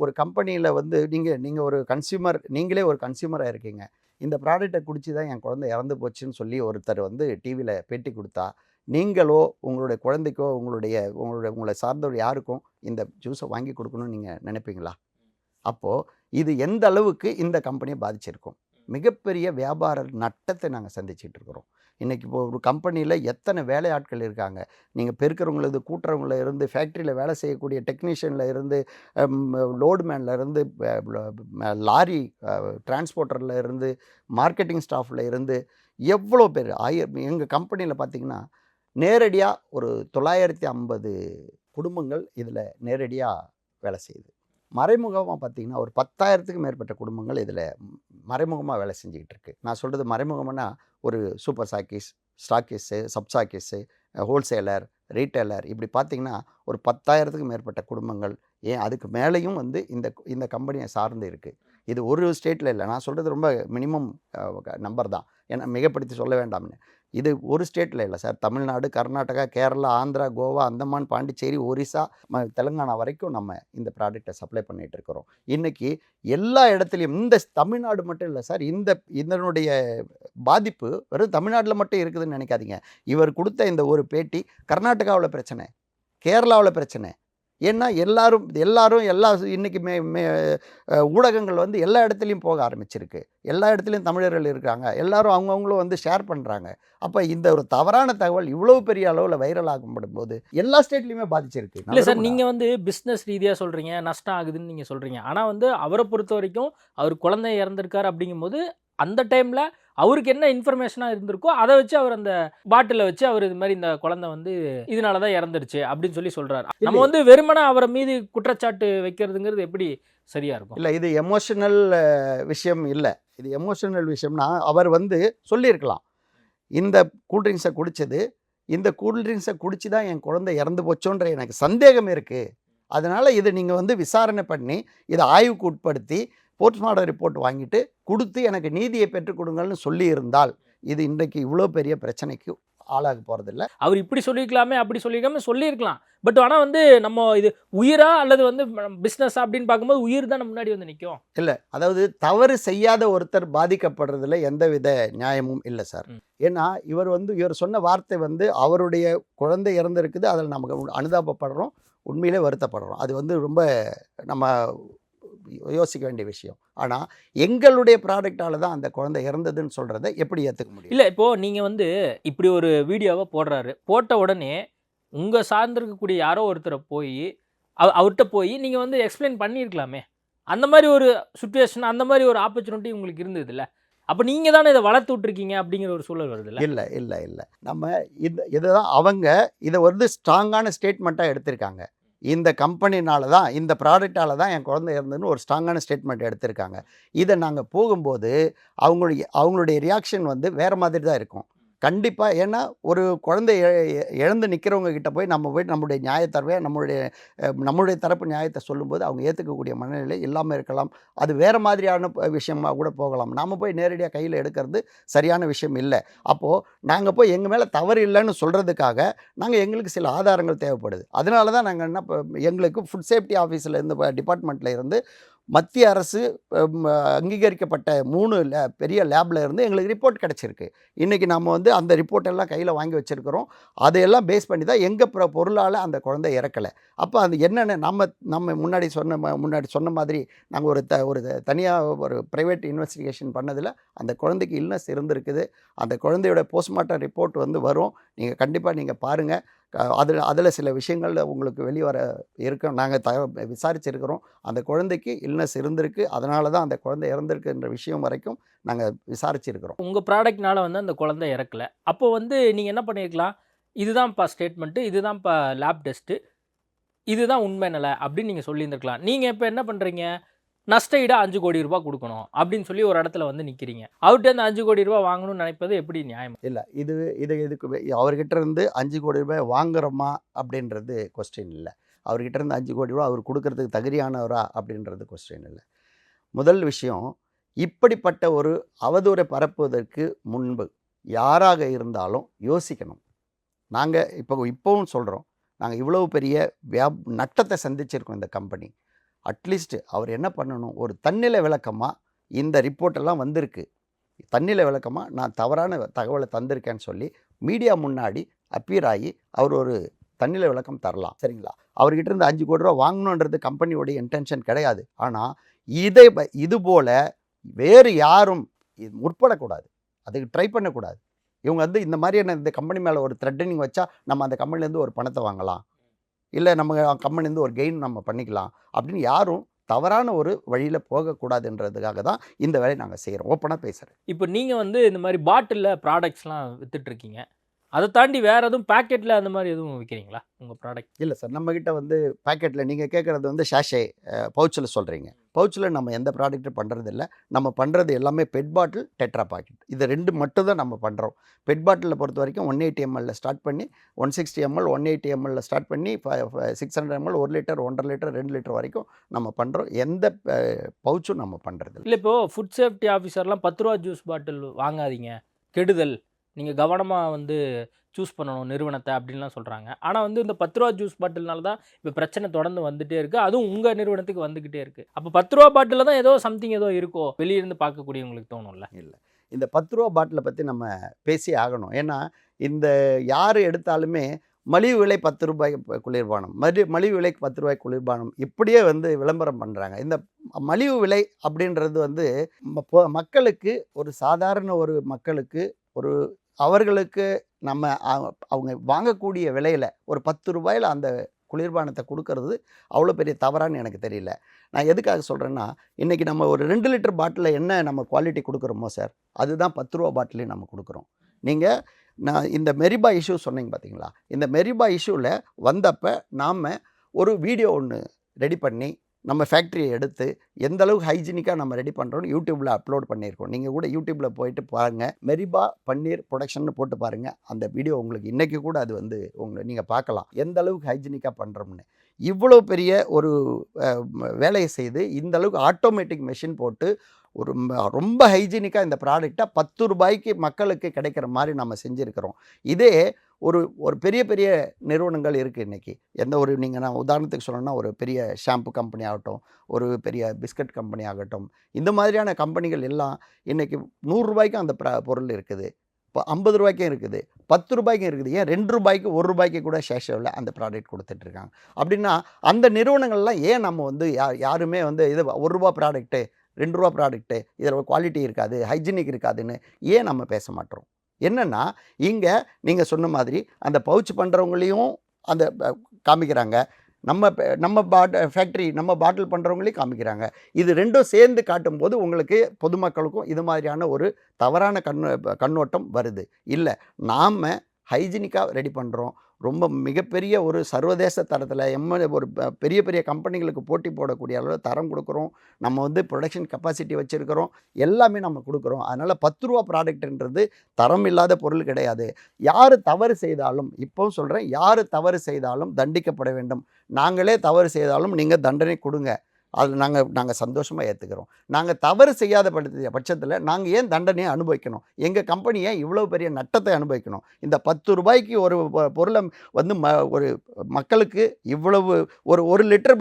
[SPEAKER 4] ஒரு கம்பெனியில் வந்து நீங்கள் ஒரு கன்சியூமர், நீங்களே ஒரு கன்சியூமராக இருக்கீங்க. இந்த ப்ராடக்டை குடிச்சு தான் என் குழந்தை இறந்து போச்சுன்னு சொல்லி ஒருத்தர் வந்து டிவியில் பேட்டி கொடுத்தா நீங்களோ உங்களுடைய குழந்தைக்கோ உங்களை சார்ந்தவர் யாருக்கும் இந்த ஜூஸை வாங்கி கொடுக்கணும்னு நீங்கள் நினைப்பீங்களா? அப்போது இது எந்த அளவுக்கு இந்த கம்பெனியை பாதிச்சிருக்கும். மிகப்பெரிய வியாபார நட்டத்தை நாங்கள் சந்திச்சிட்டு இருக்கிறோம். இன்றைக்கி இப்போ ஒரு கம்பெனியில் எத்தனை வேலையாட்கள் இருக்காங்க. நீங்கள் பெருக்கிறவங்களது கூட்டுறவங்கள இருந்து, ஃபேக்ட்ரியில் வேலை செய்யக்கூடிய டெக்னீஷியனில் இருந்து, லோடுமேனில் இருந்து, லாரி டிரான்ஸ்போர்ட்டரில் இருந்து, மார்க்கெட்டிங் ஸ்டாஃபில் இருந்து எவ்வளோ பேர் எங்கள் கம்பெனியில் பார்த்திங்கன்னா நேரடியாக ஒரு 950 குடும்பங்கள் இதில் நேரடியாக வேலை செய்யுது. மறைமுகமாக பார்த்திங்கன்னா ஒரு 10,000க்கு மேற்பட்ட குடும்பங்கள் இதில் மறைமுகமாக வேலை செஞ்சுக்கிட்டு இருக்குது. நான் சொல்கிறது மறைமுகம்னா ஒரு சூப்பர் ஸ்டாக்கிஸ்ஸு, சப்ஸ்டாக்கிஸ்ஸு, ஹோல்சேலர், ரீட்டைலர், இப்படி பார்த்திங்கன்னா ஒரு 10,000க்கு மேற்பட்ட குடும்பங்கள், ஏன் அதுக்கு மேலேயும் வந்து இந்த கம்பெனியை சார்ந்து இருக்குது. இது ஒரு ஸ்டேட்டில் இல்லை, நான் சொல்கிறது ரொம்ப மினிமம் நம்பர் தான், ஏன்னா மிகப்படுத்தி சொல்ல வேண்டாம்னு. இது ஒரு ஸ்டேட்டில் இல்லை சார், தமிழ்நாடு, கர்நாடகா, கேரளா, ஆந்திரா, கோவா, அந்தமான், பாண்டிச்சேரி, ஒரிசா, தெலுங்கானா வரைக்கும் நம்ம இந்த ப்ராடக்டை சப்ளை பண்ணிகிட்டு இருக்கிறோம். இன்றைக்கி எல்லா இடத்துலையும், இந்த தமிழ்நாடு மட்டும் இல்லை சார், இதனுடைய பாதிப்பு வெறும் தமிழ்நாட்டில் மட்டும் இருக்குதுன்னு நினைக்காதீங்க. இவர் கொடுத்த இந்த ஒரு பேட்டி கர்நாடகாவில் பிரச்சனை, கேரளாவில் பிரச்சனை. ஏன்னா எல்லாரும் எல்லா இன்றைக்கி ஊடகங்கள் வந்து எல்லா இடத்துலையும் போக ஆரம்பிச்சிருக்கு, எல்லா இடத்துலையும் தமிழர்கள் இருக்கிறாங்க, எல்லாரும் அவங்கவுங்களும் வந்து ஷேர் பண்ணுறாங்க. அப்போ இந்த ஒரு தவறான தகவல் இவ்வளவு பெரிய அளவில் வைரல் ஆகப்படும் போது எல்லா ஸ்டேட்லையுமே பாதிச்சிருக்கு.
[SPEAKER 3] இல்லை சார், நீங்கள் வந்து பிஸ்னஸ் ரீதியாக சொல்கிறீங்க, நஷ்டம் ஆகுதுன்னு நீங்கள் சொல்கிறீங்க. ஆனால் வந்து அவரை பொறுத்த வரைக்கும் அவர் குழந்தை இறந்துருக்காரு அப்படிங்கும்போது அந்த டைமில் அவருக்கு என்ன இன்ஃபர்மேஷனாக இருந்திருக்கோ அதை வச்சு அவர் அந்த பாட்டிலை வச்சு அவர் இது மாதிரி இந்த குழந்தை வந்து இதனால தான் இறந்துருச்சு அப்படின்னு சொல்லி சொல்கிறார். நம்ம வந்து வெறுமனா அவரை மீது குற்றச்சாட்டு வைக்கிறதுங்கிறது எப்படி சரியாக இருக்கும்?
[SPEAKER 4] இல்லை, இது எமோஷனல் விஷயம் இல்லை. இது எமோஷனல் விஷயம்னா அவர் வந்து சொல்லியிருக்கலாம், இந்த கூல்ட்ரிங்க்ஸை குடித்தது, இந்த கூல்ட்ரிங்க்ஸை குடிச்சு தான் என் குழந்தை இறந்து போச்சோன்ற எனக்கு சந்தேகம் இருக்குது, அதனால் இதை நீங்கள் வந்து விசாரணை பண்ணி இதை ஆய்வுக்கு உட்படுத்தி போஸ்ட்மார்ட்டம் ரிப்போர்ட் வாங்கிட்டு கொடுத்து எனக்கு நீதியை பெற்றுக் கொடுங்கள்னு சொல்லியிருந்தால் இது இன்றைக்கு இவ்வளோ பெரிய பிரச்சனைக்கு ஆளாக போகிறதில்ல.
[SPEAKER 3] அவர் இப்படி சொல்லியிருக்கலாமே, அப்படி சொல்லியிருக்கலாம். பட் ஆனால் வந்து நம்ம இது உயிரா அல்லது வந்து பிஸ்னஸ் அப்படின்னு பார்க்கும்போது உயிர் தான் முன்னாடி வந்து நிற்கும்.
[SPEAKER 4] இல்லை, அதாவது தவறு செய்யாத ஒருத்தர் பாதிக்கப்படுறதுல எந்த வித நியாயமும் இல்லை சார். ஏன்னா இவர் சொன்ன வார்த்தை வந்து அவருடைய குழந்தை இறந்துருக்குது, அதில் நமக்கு அனுதாபப்படுறோம், உண்மையிலே வருத்தப்படுறோம். அது வந்து ரொம்ப நம்ம யோசிக்க வேண்டிய விஷயம். ஆனால் எங்களுடைய ப்ராடக்டால தான் அந்த குழந்தை இறந்ததுன்னு சொல்கிறத எப்படி ஏற்றுக்க முடியும்?
[SPEAKER 3] இல்லை, இப்போது நீங்கள் வந்து இப்படி ஒரு வீடியோவை போட்ட உடனே உங்கள் சார்ந்திருக்கக்கூடிய யாரோ ஒருத்தரை போய் அவர்கிட்ட போய் நீங்கள் வந்து எக்ஸ்பிளைன் பண்ணியிருக்கலாமே. அந்த மாதிரி ஒரு சுச்சுவேஷன், அந்த மாதிரி ஒரு ஆப்பர்ச்சுனிட்டி உங்களுக்கு இருந்தது இல்லை? அப்போ நீங்கள் தானே இதை வளர்த்து விட்ருக்கீங்க அப்படிங்கிற ஒரு சூழல் வருது இல்லை?
[SPEAKER 4] இல்லை நம்ம இதுதான் அவங்க இதை வந்து ஸ்ட்ராங்கான ஸ்டேட்மெண்ட்டாக எடுத்திருக்காங்க. இந்த கம்பெனினால தான், இந்த ப்ராடக்டால தான் என் குழந்தை இருந்ததுன்னு ஒரு ஸ்ட்ராங்கான ஸ்டேட்மெண்ட் எடுத்திருக்காங்க. இதை நாங்கள் போகும்போது அவங்களுடைய ரியாக்ஷன் வந்து வேறு மாதிரி தான் இருக்கும் கண்டிப்பாக. ஏன்னா ஒரு குழந்தை இழந்து நிற்கிறவங்க கிட்ட போய் நம்முடைய நியாயத்தரவை நம்மளுடைய தரப்பு நியாயத்தை சொல்லும்போது அவங்க ஏற்றுக்கக்கூடிய மனநிலை இல்லாமல் இருக்கலாம். அது வேறு மாதிரியான விஷயமாக கூட போகலாம். நாம் போய் நேரடியாக கையில் எடுக்கிறது சரியான விஷயம் இல்லை. அப்போது நாங்கள் போய் எங்கள் மேலே தவறு இல்லைன்னு சொல்கிறதுக்காக எங்களுக்கு சில ஆதாரங்கள் தேவைப்படுது. அதனால தான் நாங்கள் எங்களுக்கு ஃபுட் சேஃப்டி ஆஃபீஸில் இருந்து, டிபார்ட்மெண்ட்டில் இருந்து, மத்திய அரசு அங்கீகரிக்கப்பட்ட 3 பெரிய லேபில் இருந்து எங்களுக்கு ரிப்போர்ட் கிடச்சிருக்கு. இன்றைக்கி நம்ம வந்து அந்த ரிப்போர்ட்டெல்லாம் கையில் வாங்கி வச்சுருக்கிறோம். அதையெல்லாம் பேஸ் பண்ணி தான் எங்கள் பொருளால் அந்த குழந்தை இறக்கலை. அப்போ அது என்னென்ன நம்ம முன்னாடி சொன்ன மாதிரி நாங்கள் ஒரு தனியாக ஒரு ப்ரைவேட் இன்வெஸ்டிகேஷன் பண்ணதில் அந்த குழந்தைக்கு இல்னஸ் இருந்திருக்குது. அந்த குழந்தையோட போஸ்ட்மார்ட்டம் ரிப்போர்ட் வந்து வரும். நீங்கள் கண்டிப்பாக பாருங்கள். அதில் சில விஷயங்கள் உங்களுக்கு வெளிவர இருக்கும். நாங்கள் விசாரிச்சிருக்கிறோம். அந்த குழந்தைக்கு இல்னஸ் இருந்திருக்கு, அதனால தான் அந்த குழந்தை இறந்திருக்குன்ற விஷயம் வரைக்கும் நாங்கள் விசாரிச்சிருக்கிறோம்.
[SPEAKER 3] உங்கள் ப்ராடக்ட்னால வந்து அந்த குழந்தை இறக்கலை. அப்போ வந்து நீங்கள் என்ன பண்ணியிருக்கலாம், இதுதான்ப்பா ஸ்டேட்மெண்ட்டு, இதுதான்ப்பா லேப் டெஸ்ட்டு, இதுதான் உண்மை நிலை அப்படின்னு நீங்கள் சொல்லியிருந்துருக்கலாம். நீங்கள் இப்போ என்ன பண்ணுறீங்க, நஷ்டஈடாக 5 கோடி ரூபா கொடுக்கணும் அப்படின்னு சொல்லி ஒரு இடத்துல வந்து நிற்கிறீங்க. அவர்கிட்ட அந்த 5 கோடி ரூபா வாங்கணும்னு நினைப்பது எப்படி நியாயம்?
[SPEAKER 4] இல்லை, இதுக்கு அவர்கிட்ட இருந்து 5 கோடி ரூபாய் வாங்குறோமா அப்படின்றது கொஸ்டின் இல்லை. அவர்கிட்ட இருந்து 5 கோடி ரூபா அவர் கொடுக்கறதுக்கு தகுதியானவரா அப்படின்றது கொஸ்டின் இல்லை. முதல் விஷயம், இப்படிப்பட்ட ஒரு அவதூறை பரப்புவதற்கு முன்பு யாராக இருந்தாலும் யோசிக்கணும். நாங்கள் இப்போவும் சொல்கிறோம், நாங்கள் இவ்வளவு பெரிய நட்டத்தை சந்திச்சிருக்கோம் இந்த கம்பெனி. அட்லீஸ்ட் அவர் என்ன பண்ணணும், ஒரு தன்னிலை விளக்கமாக இந்த ரிப்போர்ட்டெல்லாம் வந்திருக்கு, தன்னிலை விளக்கமாக நான் தவறான தகவலை தந்திருக்கேன்னு சொல்லி மீடியா முன்னாடி அப்பியர் ஆகி அவர் ஒரு தன்னிலை விளக்கம் தரலாம். சரிங்களா? அவர்கிட்ட இருந்து 5 கோடி ரூபா வாங்கணுன்றது கம்பெனியோடைய இன்டென்ஷன் கிடையாது. ஆனால் இதுபோல் வேறு யாரும் முற்படக்கூடாது, அதுக்கு ட்ரை பண்ணக்கூடாது. இவங்க வந்து இந்த மாதிரியான இந்த கம்பெனி மேலே ஒரு த்ரெட்டனிங் வச்சா நம்ம அந்த கம்பெனிலேருந்து ஒரு பணத்தை வாங்கலாம், இல்லை நம்ம கம்பெனிலேருந்து ஒரு கெயின் நம்ம பண்ணிக்கலாம் அப்படின்னு யாரும் தவறான ஒரு வழியில் போகக்கூடாதுன்றதுக்காக தான் இந்த வேலையை நாங்கள் செய்கிறோம். ஓப்பனாக பேசுகிறேன்.
[SPEAKER 3] இப்போ நீங்கள் வந்து இந்த மாதிரி பாட்டிலில் ப்ராடக்ட்ஸ்லாம் விற்றுட்ருக்கீங்க, அதை தாண்டி வேற எதுவும் பேக்கெட்டில் அந்த மாதிரி எதுவும் விற்கிறீங்களா உங்கள் ப்ராடக்ட்?
[SPEAKER 4] இல்லை சார், நம்மக்கிட்ட வந்து பேக்கெட்டில் நீங்கள் கேட்குறது வந்து ஷாஷே பவுச்சில் சொல்கிறீங்க. பவுச்சில் நம்ம எந்த ப்ராடக்ட்டும் பண்ணுறது இல்லை. நம்ம பண்ணுறது எல்லாமே பெட் பாட்டில், டெட்ரா பாக்கெட், இது 2 மட்டும் தான் நம்ம பண்ணுறோம். பெட் பாட்டிலில் பொறுத்த வரைக்கும் 180 ml ஸ்டார்ட் பண்ணி 160 ml 180 ml ஸ்டார்ட் பண்ணி 600 ml 1 லிட்டர் 1.5 லிட்டர் 2 லிட்டர் வரைக்கும் நம்ம பண்ணுறோம். எந்த பவுச்சும் நம்ம பண்ணுறது
[SPEAKER 3] இல்லை. இப்போது ஃபுட் சேஃப்டி ஆஃபீஸர்லாம் 10 ரூபா ஜூஸ் பாட்டில் வாங்காதீங்க, கெடுதல், நீங்கள் கவனமாக வந்து சூஸ் பண்ணணும் நிறுவனத்தை அப்படின்லாம் சொல்கிறாங்க. ஆனால் வந்து இந்த 10 ரூபா ஜூஸ் பாட்டில்னால தான் இப்போ பிரச்சனை தொடர்ந்து வந்துகிட்டே இருக்குது. அதுவும் உங்கள் நிறுவனத்துக்கு வந்துக்கிட்டே இருக்குது. அப்போ 10 ரூபா பாட்டிலில் தான் ஏதோ சம்திங் ஏதோ இருக்கோ வெளியிருந்து பார்க்கக்கூடியவங்களுக்கு தோணும்ல.
[SPEAKER 4] இல்லை, இந்த 10 ரூபா பாட்டிலை பற்றி நம்ம பேசி ஆகணும். ஏன்னா இந்த யார் எடுத்தாலுமே மலிவு விலை 10 ரூபாய் குளிர்பானம், மலிவு விலைக்கு 10 ரூபாய் குளிர்பானம் இப்படியே வந்து விளம்பரம் பண்ணுறாங்க. இந்த மலிவு விலை அப்படின்றது வந்து மக்களுக்கு, ஒரு சாதாரண ஒரு மக்களுக்கு, ஒரு அவர்களுக்கு நம்ம அவங்க வாங்கக்கூடிய விலையில் ஒரு 10 ரூபாயில் அந்த குளிர்பானத்தை கொடுக்கறது அவ்வளோ பெரிய தவறான்னு எனக்கு தெரியல. நான் எதுக்காக சொல்கிறேன்னா, இன்றைக்கி நம்ம ஒரு 2 லிட்டர் பாட்டிலில் என்ன நம்ம குவாலிட்டி கொடுக்குறோமோ சார், அதுதான் 10 ரூபா பாட்டிலையும் நம்ம கொடுக்குறோம். நான் இந்த மெரிபா இஷ்யூ சொன்னீங்க பார்த்தீங்களா, இந்த மெரிபா இஷ்யூவில் வந்தப்போ நாம் ஒரு வீடியோ ஒன்று ரெடி பண்ணி நம்ம ஃபேக்ட்ரியை எடுத்து எந்த அளவுக்கு ஹைஜீனிக்காக நம்ம ரெடி பண்ணுறோன்னு யூடியூப்பில் அப்லோட் பண்ணியிருக்கோம். நீங்கள் கூட யூடியூப்பில் போயிட்டு பாருங்கள், மெரிபா பன்னீர் ப்ரொடக்ஷன் போட்டு பாருங்கள். அந்த வீடியோ உங்களுக்கு இன்றைக்கி கூட அது வந்து நீங்கள் பார்க்கலாம் எந்த அளவுக்கு ஹைஜீனிக்காக பண்ணுறோம்னு. இவ்வளோ பெரிய ஒரு வேலையை செய்து இந்த அளவுக்கு ஆட்டோமேட்டிக் மெஷின் போட்டு ஒரு ரொம்ப ஹைஜீனிக்காக இந்த ப்ராடக்டை 10 ரூபாய்க்கு மக்களுக்கு கிடைக்கிற மாதிரி நம்ம செஞ்சுருக்கிறோம். இதே ஒரு பெரிய பெரிய நிறுவனங்கள் இருக்குது இன்றைக்கி. எந்த ஒரு நான் உதாரணத்துக்கு சொல்லணும்னா, ஒரு பெரிய ஷாம்பு கம்பெனி ஆகட்டும், ஒரு பெரிய பிஸ்கட் கம்பெனி ஆகட்டும், இந்த மாதிரியான கம்பெனிகள் எல்லாம் இன்றைக்கி 100 ரூபாய்க்கும் அந்த பொருள் இருக்குது, இப்போ 50 ரூபாய்க்கும் இருக்குது, 10 ரூபாய்க்கும் இருக்குது, ஏன் 2 ரூபாய்க்கு 1 ரூபாய்க்கு கூட ஷேஷவில் அந்த ப்ராடக்ட் கொடுத்துட்ருக்காங்க. அப்படின்னா அந்த நிறுவனங்கள்லாம் ஏன் நம்ம வந்து யாருமே வந்து இது 1 ரூபா ப்ராடக்ட்டு 2 ரூபா ப்ராடக்ட்டு இதில் குவாலிட்டி இருக்காது, ஹைஜீனிக் இருக்காதுன்னு ஏன் நம்ம பேச மாட்டோம்? என்னென்னா, இங்கே நீங்கள் சொன்ன மாதிரி அந்த பவுச் பண்ணுறவங்களையும் அந்த காமிக்கிறாங்க, நம்ம ஃபேக்ட்ரி நம்ம பாட்டில் பண்ணுறவங்களையும் காமிக்கிறாங்க. இது ரெண்டும் சேர்ந்து காட்டும்போது உங்களுக்கு பொதுமக்களுக்கும் இது மாதிரியான ஒரு தவறான கண்ணோட்டம் வருது. இல்லை, நாம் ஹைஜீனிக்காக ரெடி பண்ணுறோம். ரொம்ப மிகப்பெரிய ஒரு சர்வதேச தரத்தில் ஒரு பெரிய பெரிய கம்பெனிகளுக்கு போட்டி போடக்கூடிய அளவில் தரம் கொடுக்குறோம். நம்ம வந்து ப்ரொடக்ஷன் கெப்பாசிட்டி வச்சுருக்கிறோம், எல்லாமே நம்ம கொடுக்குறோம். அதனால் 10 ரூபா ப்ராடக்ட்ன்றது தரம் இல்லாத பொருள் கிடையாது. யார் தவறு செய்தாலும், இப்போவும் சொல்கிறேன், யார் தவறு செய்தாலும் தண்டிக்கப்பட வேண்டும். நாங்களே தவறு செய்தாலும் நீங்கள் தண்டனை கொடுங்க, அது நாங்கள் சந்தோஷமாக ஏற்றுக்கிறோம். நாங்கள் தவறு செய்யாத பட்சத்தில் நாங்கள் ஏன் தண்டனையை அனுபவிக்கணும்? எங்கள் கம்பெனியை இவ்வளோ பெரிய நட்டத்தை அனுபவிக்கணும்? இந்த 10 ரூபாய்க்கு ஒரு பொருளை வந்து ஒரு மக்களுக்கு இவ்வளவு ஒரு லிட்டர்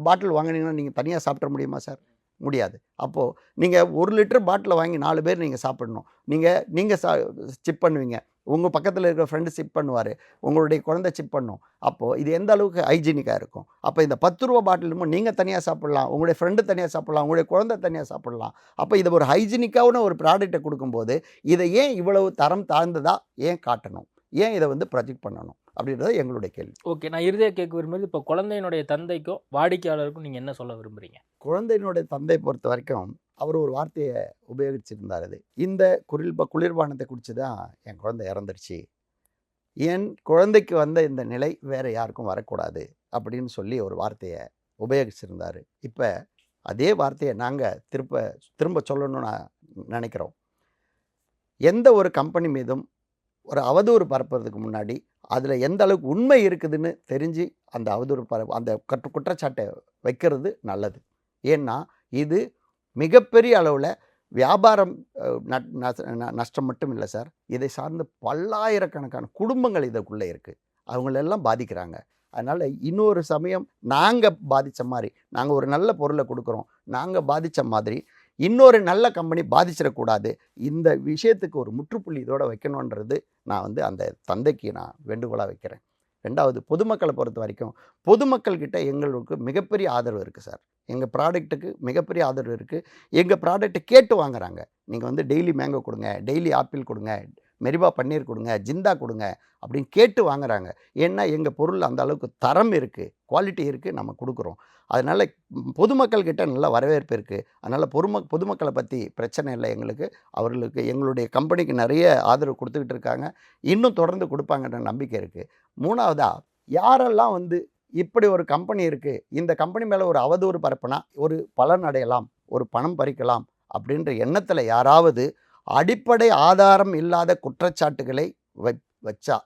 [SPEAKER 4] பாட்டில் வாங்கினீங்கன்னா நீங்கள் தனியாக சாப்பிட முடியுமா சார்? முடியாது. அப்போது நீங்கள் 1 லிட்டர் பாட்டில் வாங்கி 4 பேர் நீங்கள் சாப்பிடணும். நீங்கள் சிப் பண்ணுவீங்க, உங்கள் பக்கத்தில் இருக்கிற ஃப்ரெண்டு சிப் பண்ணுவார், உங்களுடைய குழந்தை சிப் பண்ணும். அப்போது இது எந்த அளவுக்கு ஹைஜீனிக்காக இருக்கும்? அப்போ இந்த 10 ரூபா பாட்டிலும் நீங்கள் தனியாக சாப்பிட்லாம், உங்களுடைய ஃப்ரெண்டு தனியாக சாப்பிட்லாம், உங்களுடைய குழந்தை தனியாக சாப்பிட்லாம். அப்போ இதை ஒரு ஹைஜீனிக்கான ஒரு ப்ராடக்டை கொடுக்கும்போது இதை ஏன் இவ்வளவு தரம் தாழ்ந்ததாக ஏன் காட்டணும்? ஏன் இதை வந்து ப்ரொஜெக்ட் பண்ணணும் அப்படின்றது எங்களுடைய கேள்வி.
[SPEAKER 3] ஓகே, நான் இறுதியாக கேட்க விரும்புறது, இப்போ குழந்தையினுடைய தந்தைக்கும் வாடிக்கையாளருக்கும் நீங்கள் என்ன சொல்ல விரும்புகிறீங்க?
[SPEAKER 4] குழந்தையினுடைய தந்தை பொறுத்த வரைக்கும் அவர் ஒரு வார்த்தையை உபயோகிச்சிருந்தார். அது இந்த குளிர்பானத்தை குடிச்சு தான் என் குழந்தை இறந்துருச்சு, என் குழந்தைக்கு வந்த இந்த நிலை வேறு யாருக்கும் வரக்கூடாது அப்படின்னு சொல்லி ஒரு வார்த்தையை உபயோகிச்சிருந்தார். இப்போ அதே வார்த்தையை நாங்கள் திரும்ப சொல்லணும்னு நினைக்கிறோம். எந்த ஒரு கம்பெனி மீதும் ஒரு அவதூறு பரப்புறதுக்கு முன்னாடி அதில் எந்த அளவுக்கு உண்மை இருக்குதுன்னு தெரிஞ்சு அந்த அவதூறு அந்த குற்றச்சாட்டை வைக்கிறது நல்லது. ஏன்னா இது மிகப்பெரிய அளவில் வியாபாரம் நஷ்டம் மட்டும் இல்லை சார், இதை சார்ந்த பல்லாயிரக்கணக்கான குடும்பங்கள் இதுக்குள்ளே இருக்குது, அவங்களெல்லாம் பாதிக்கிறாங்க. அதனால் இன்னொரு சமயம் நாங்கள் பாதித்த மாதிரி, நாங்கள் ஒரு நல்ல பொருளை கொடுக்குறோம், நாங்கள் பாதித்த மாதிரி இன்னொரு நல்ல கம்பெனி பாதிச்சிடக்கூடாது. இந்த விஷயத்துக்கு ஒரு முற்றுப்புள்ளி இதோட வைக்கணுன்றது நான் வந்து அந்த தந்தைக்கு நான் வேண்டுகோளாக வைக்கிறேன். 2வது, பொதுமக்களை பொறுத்த வரைக்கும் பொதுமக்கள்கிட்ட எங்களுக்கு மிகப்பெரிய ஆதரவு இருக்குது சார். எங்கள் ப்ராடக்ட்டுக்கு மிகப்பெரிய ஆதரவு இருக்குது. எங்கள் ப்ராடக்ட்டை கேட்டு வாங்குறாங்க. நீங்கள் வந்து டெய்லி மேங்கோ கொடுங்க, டெய்லி ஆப்பிள் கொடுங்க, மெரிபா பன்னீர் கொடுங்க, ஜிந்தா கொடுங்க அப்படின்னு கேட்டு வாங்குறாங்க. ஏன்னா எங்கள் பொருள் அந்த அளவுக்கு தரம் இருக்குது, குவாலிட்டி இருக்குது, நம்ம கொடுக்குறோம். அதனால் பொதுமக்கள்கிட்ட நல்ல வரவேற்பு இருக்குது. அதனால் பொதுமக்களை பற்றி பிரச்சனை இல்லை எங்களுக்கு. அவர்களுக்கு எங்களுடைய கம்பெனிக்கு நிறைய ஆதரவு கொடுத்துக்கிட்டு இருக்காங்க, இன்னும் தொடர்ந்து கொடுப்பாங்கன்ற நம்பிக்கை இருக்குது. மூணாவதாக, யாரெல்லாம் வந்து இப்படி ஒரு கம்பெனி இருக்குது, இந்த கம்பெனி மேலே ஒரு அவதூறு பரப்புனா ஒரு பலன் அடையலாம், ஒரு பணம் பறிக்கலாம் அப்படின்ற எண்ணத்தில் யாராவது அடிப்படை ஆதாரம் இல்லாத குற்றச்சாட்டுகளை வச்சா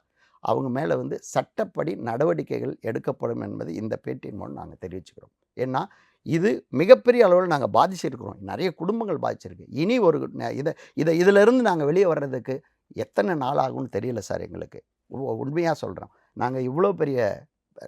[SPEAKER 4] அவங்க மேலே வந்து சட்டப்படி நடவடிக்கைகள் எடுக்கப்படும் என்பது இந்த பேட்டியின் மூலம் நாங்கள் தெரிவிச்சுக்கிறோம். ஏன்னா இது மிகப்பெரிய அளவில் நாங்கள் பாதிச்சிருக்கிறோம், நிறைய குடும்பங்கள் பாதிச்சிருக்கு. இனி ஒரு இதிலிருந்து நாங்கள் வெளியே வர்றதுக்கு எத்தனை நாள் ஆகும்னு தெரியல சார். எங்களுக்கு உண்மையாக சொல்கிறோம், நாங்கள் இவ்வளோ பெரிய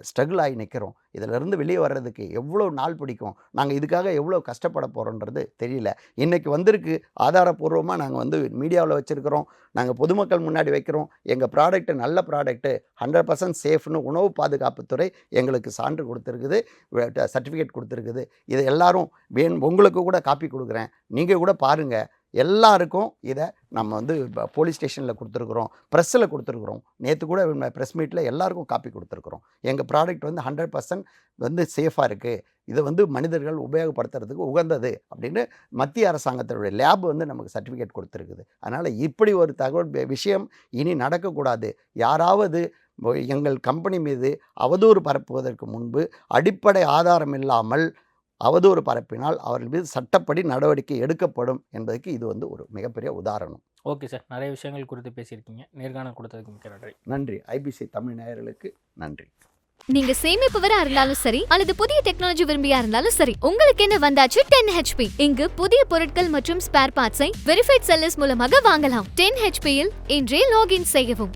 [SPEAKER 4] ஸ்ட்ரகிள் ஆகி நிற்கிறோம். இதிலிருந்து வெளியே வர்றதுக்கு எவ்வளோ நாள் பிடிக்கும், நாங்கள் இதுக்காக எவ்வளோ கஷ்டப்பட போகிறோன்றது தெரியல. இன்றைக்கி வந்திருக்கு, ஆதாரப்பூர்வமாக நாங்கள் வந்து மீடியாவில் வச்சுருக்கிறோம், நாங்கள் பொதுமக்கள் முன்னாடி வைக்கிறோம். எங்கள் ப்ராடக்ட்டு நல்ல ப்ராடக்ட்டு, 100% சேஃப்னு உணவு பாதுகாப்புத்துறை எங்களுக்கு சான்று கொடுத்துருக்குது, சர்டிஃபிகேட் கொடுத்துருக்குது. இது எல்லாரும் உங்களுக்கு கூட காப்பி கொடுக்குறேன், நீங்கள் கூட பாருங்கள். எல்லாருக்கும் இதை நம்ம வந்து போலீஸ் ஸ்டேஷனில் கொடுத்துருக்குறோம், ப்ரெஸ்ஸில் கொடுத்துருக்குறோம். நேற்று கூட ப்ரெஸ் மீட்டில் எல்லாருக்கும் காப்பி கொடுத்துருக்குறோம். எங்கள் ப்ராடக்ட் வந்து 100% வந்து சேஃபாக இருக்குது, இதை வந்து மனிதர்கள் உபயோகப்படுத்துறதுக்கு உகந்தது அப்படின்னு மத்திய அரசாங்கத்தினுடைய லேப் வந்து நமக்கு சர்டிஃபிகேட் கொடுத்துருக்குது. அதனால் இப்படி ஒரு விஷயம் இனி நடக்கக்கூடாது. யாராவது எங்கள் கம்பெனி மீது அவதூறு பரப்புவதற்கு முன்பு அடிப்படை ஆதாரம் இல்லாமல் அவதூறு பரப்பினால் அவர்கள் மீது சட்டப்படி நடவடிக்கை எடுக்கப்படும் என்பதற்கு இது வந்து ஒரு மிகப்பெரிய உதாரணம்.
[SPEAKER 3] ஓகே சார், நிறைய விஷயங்கள் குறித்து பேசியிருக்கீங்க. நேர்காணல் கொடுத்ததுக்கு மிக்க நன்றி.
[SPEAKER 4] நன்றி. ஐபிசி தமிழ் நேயர்களுக்கு நன்றி.
[SPEAKER 1] நீங்க சேமிப்பவரா இருந்தாலும் சரி அல்லது புதிய டெக்னாலஜி விரும்பியா இருந்தாலும் சரி, உங்களுக்கு என்ன வந்தாச்சு 10 HP. இங்கு புதிய பொருட்கள் மற்றும் ஸ்பேர் பார்ட்ஸை வெரிஃபைட் செல்லர்ஸ் மூலமாக வாங்கலாம். 10 HP இல் இன்றே லாகின் செய்யவும்.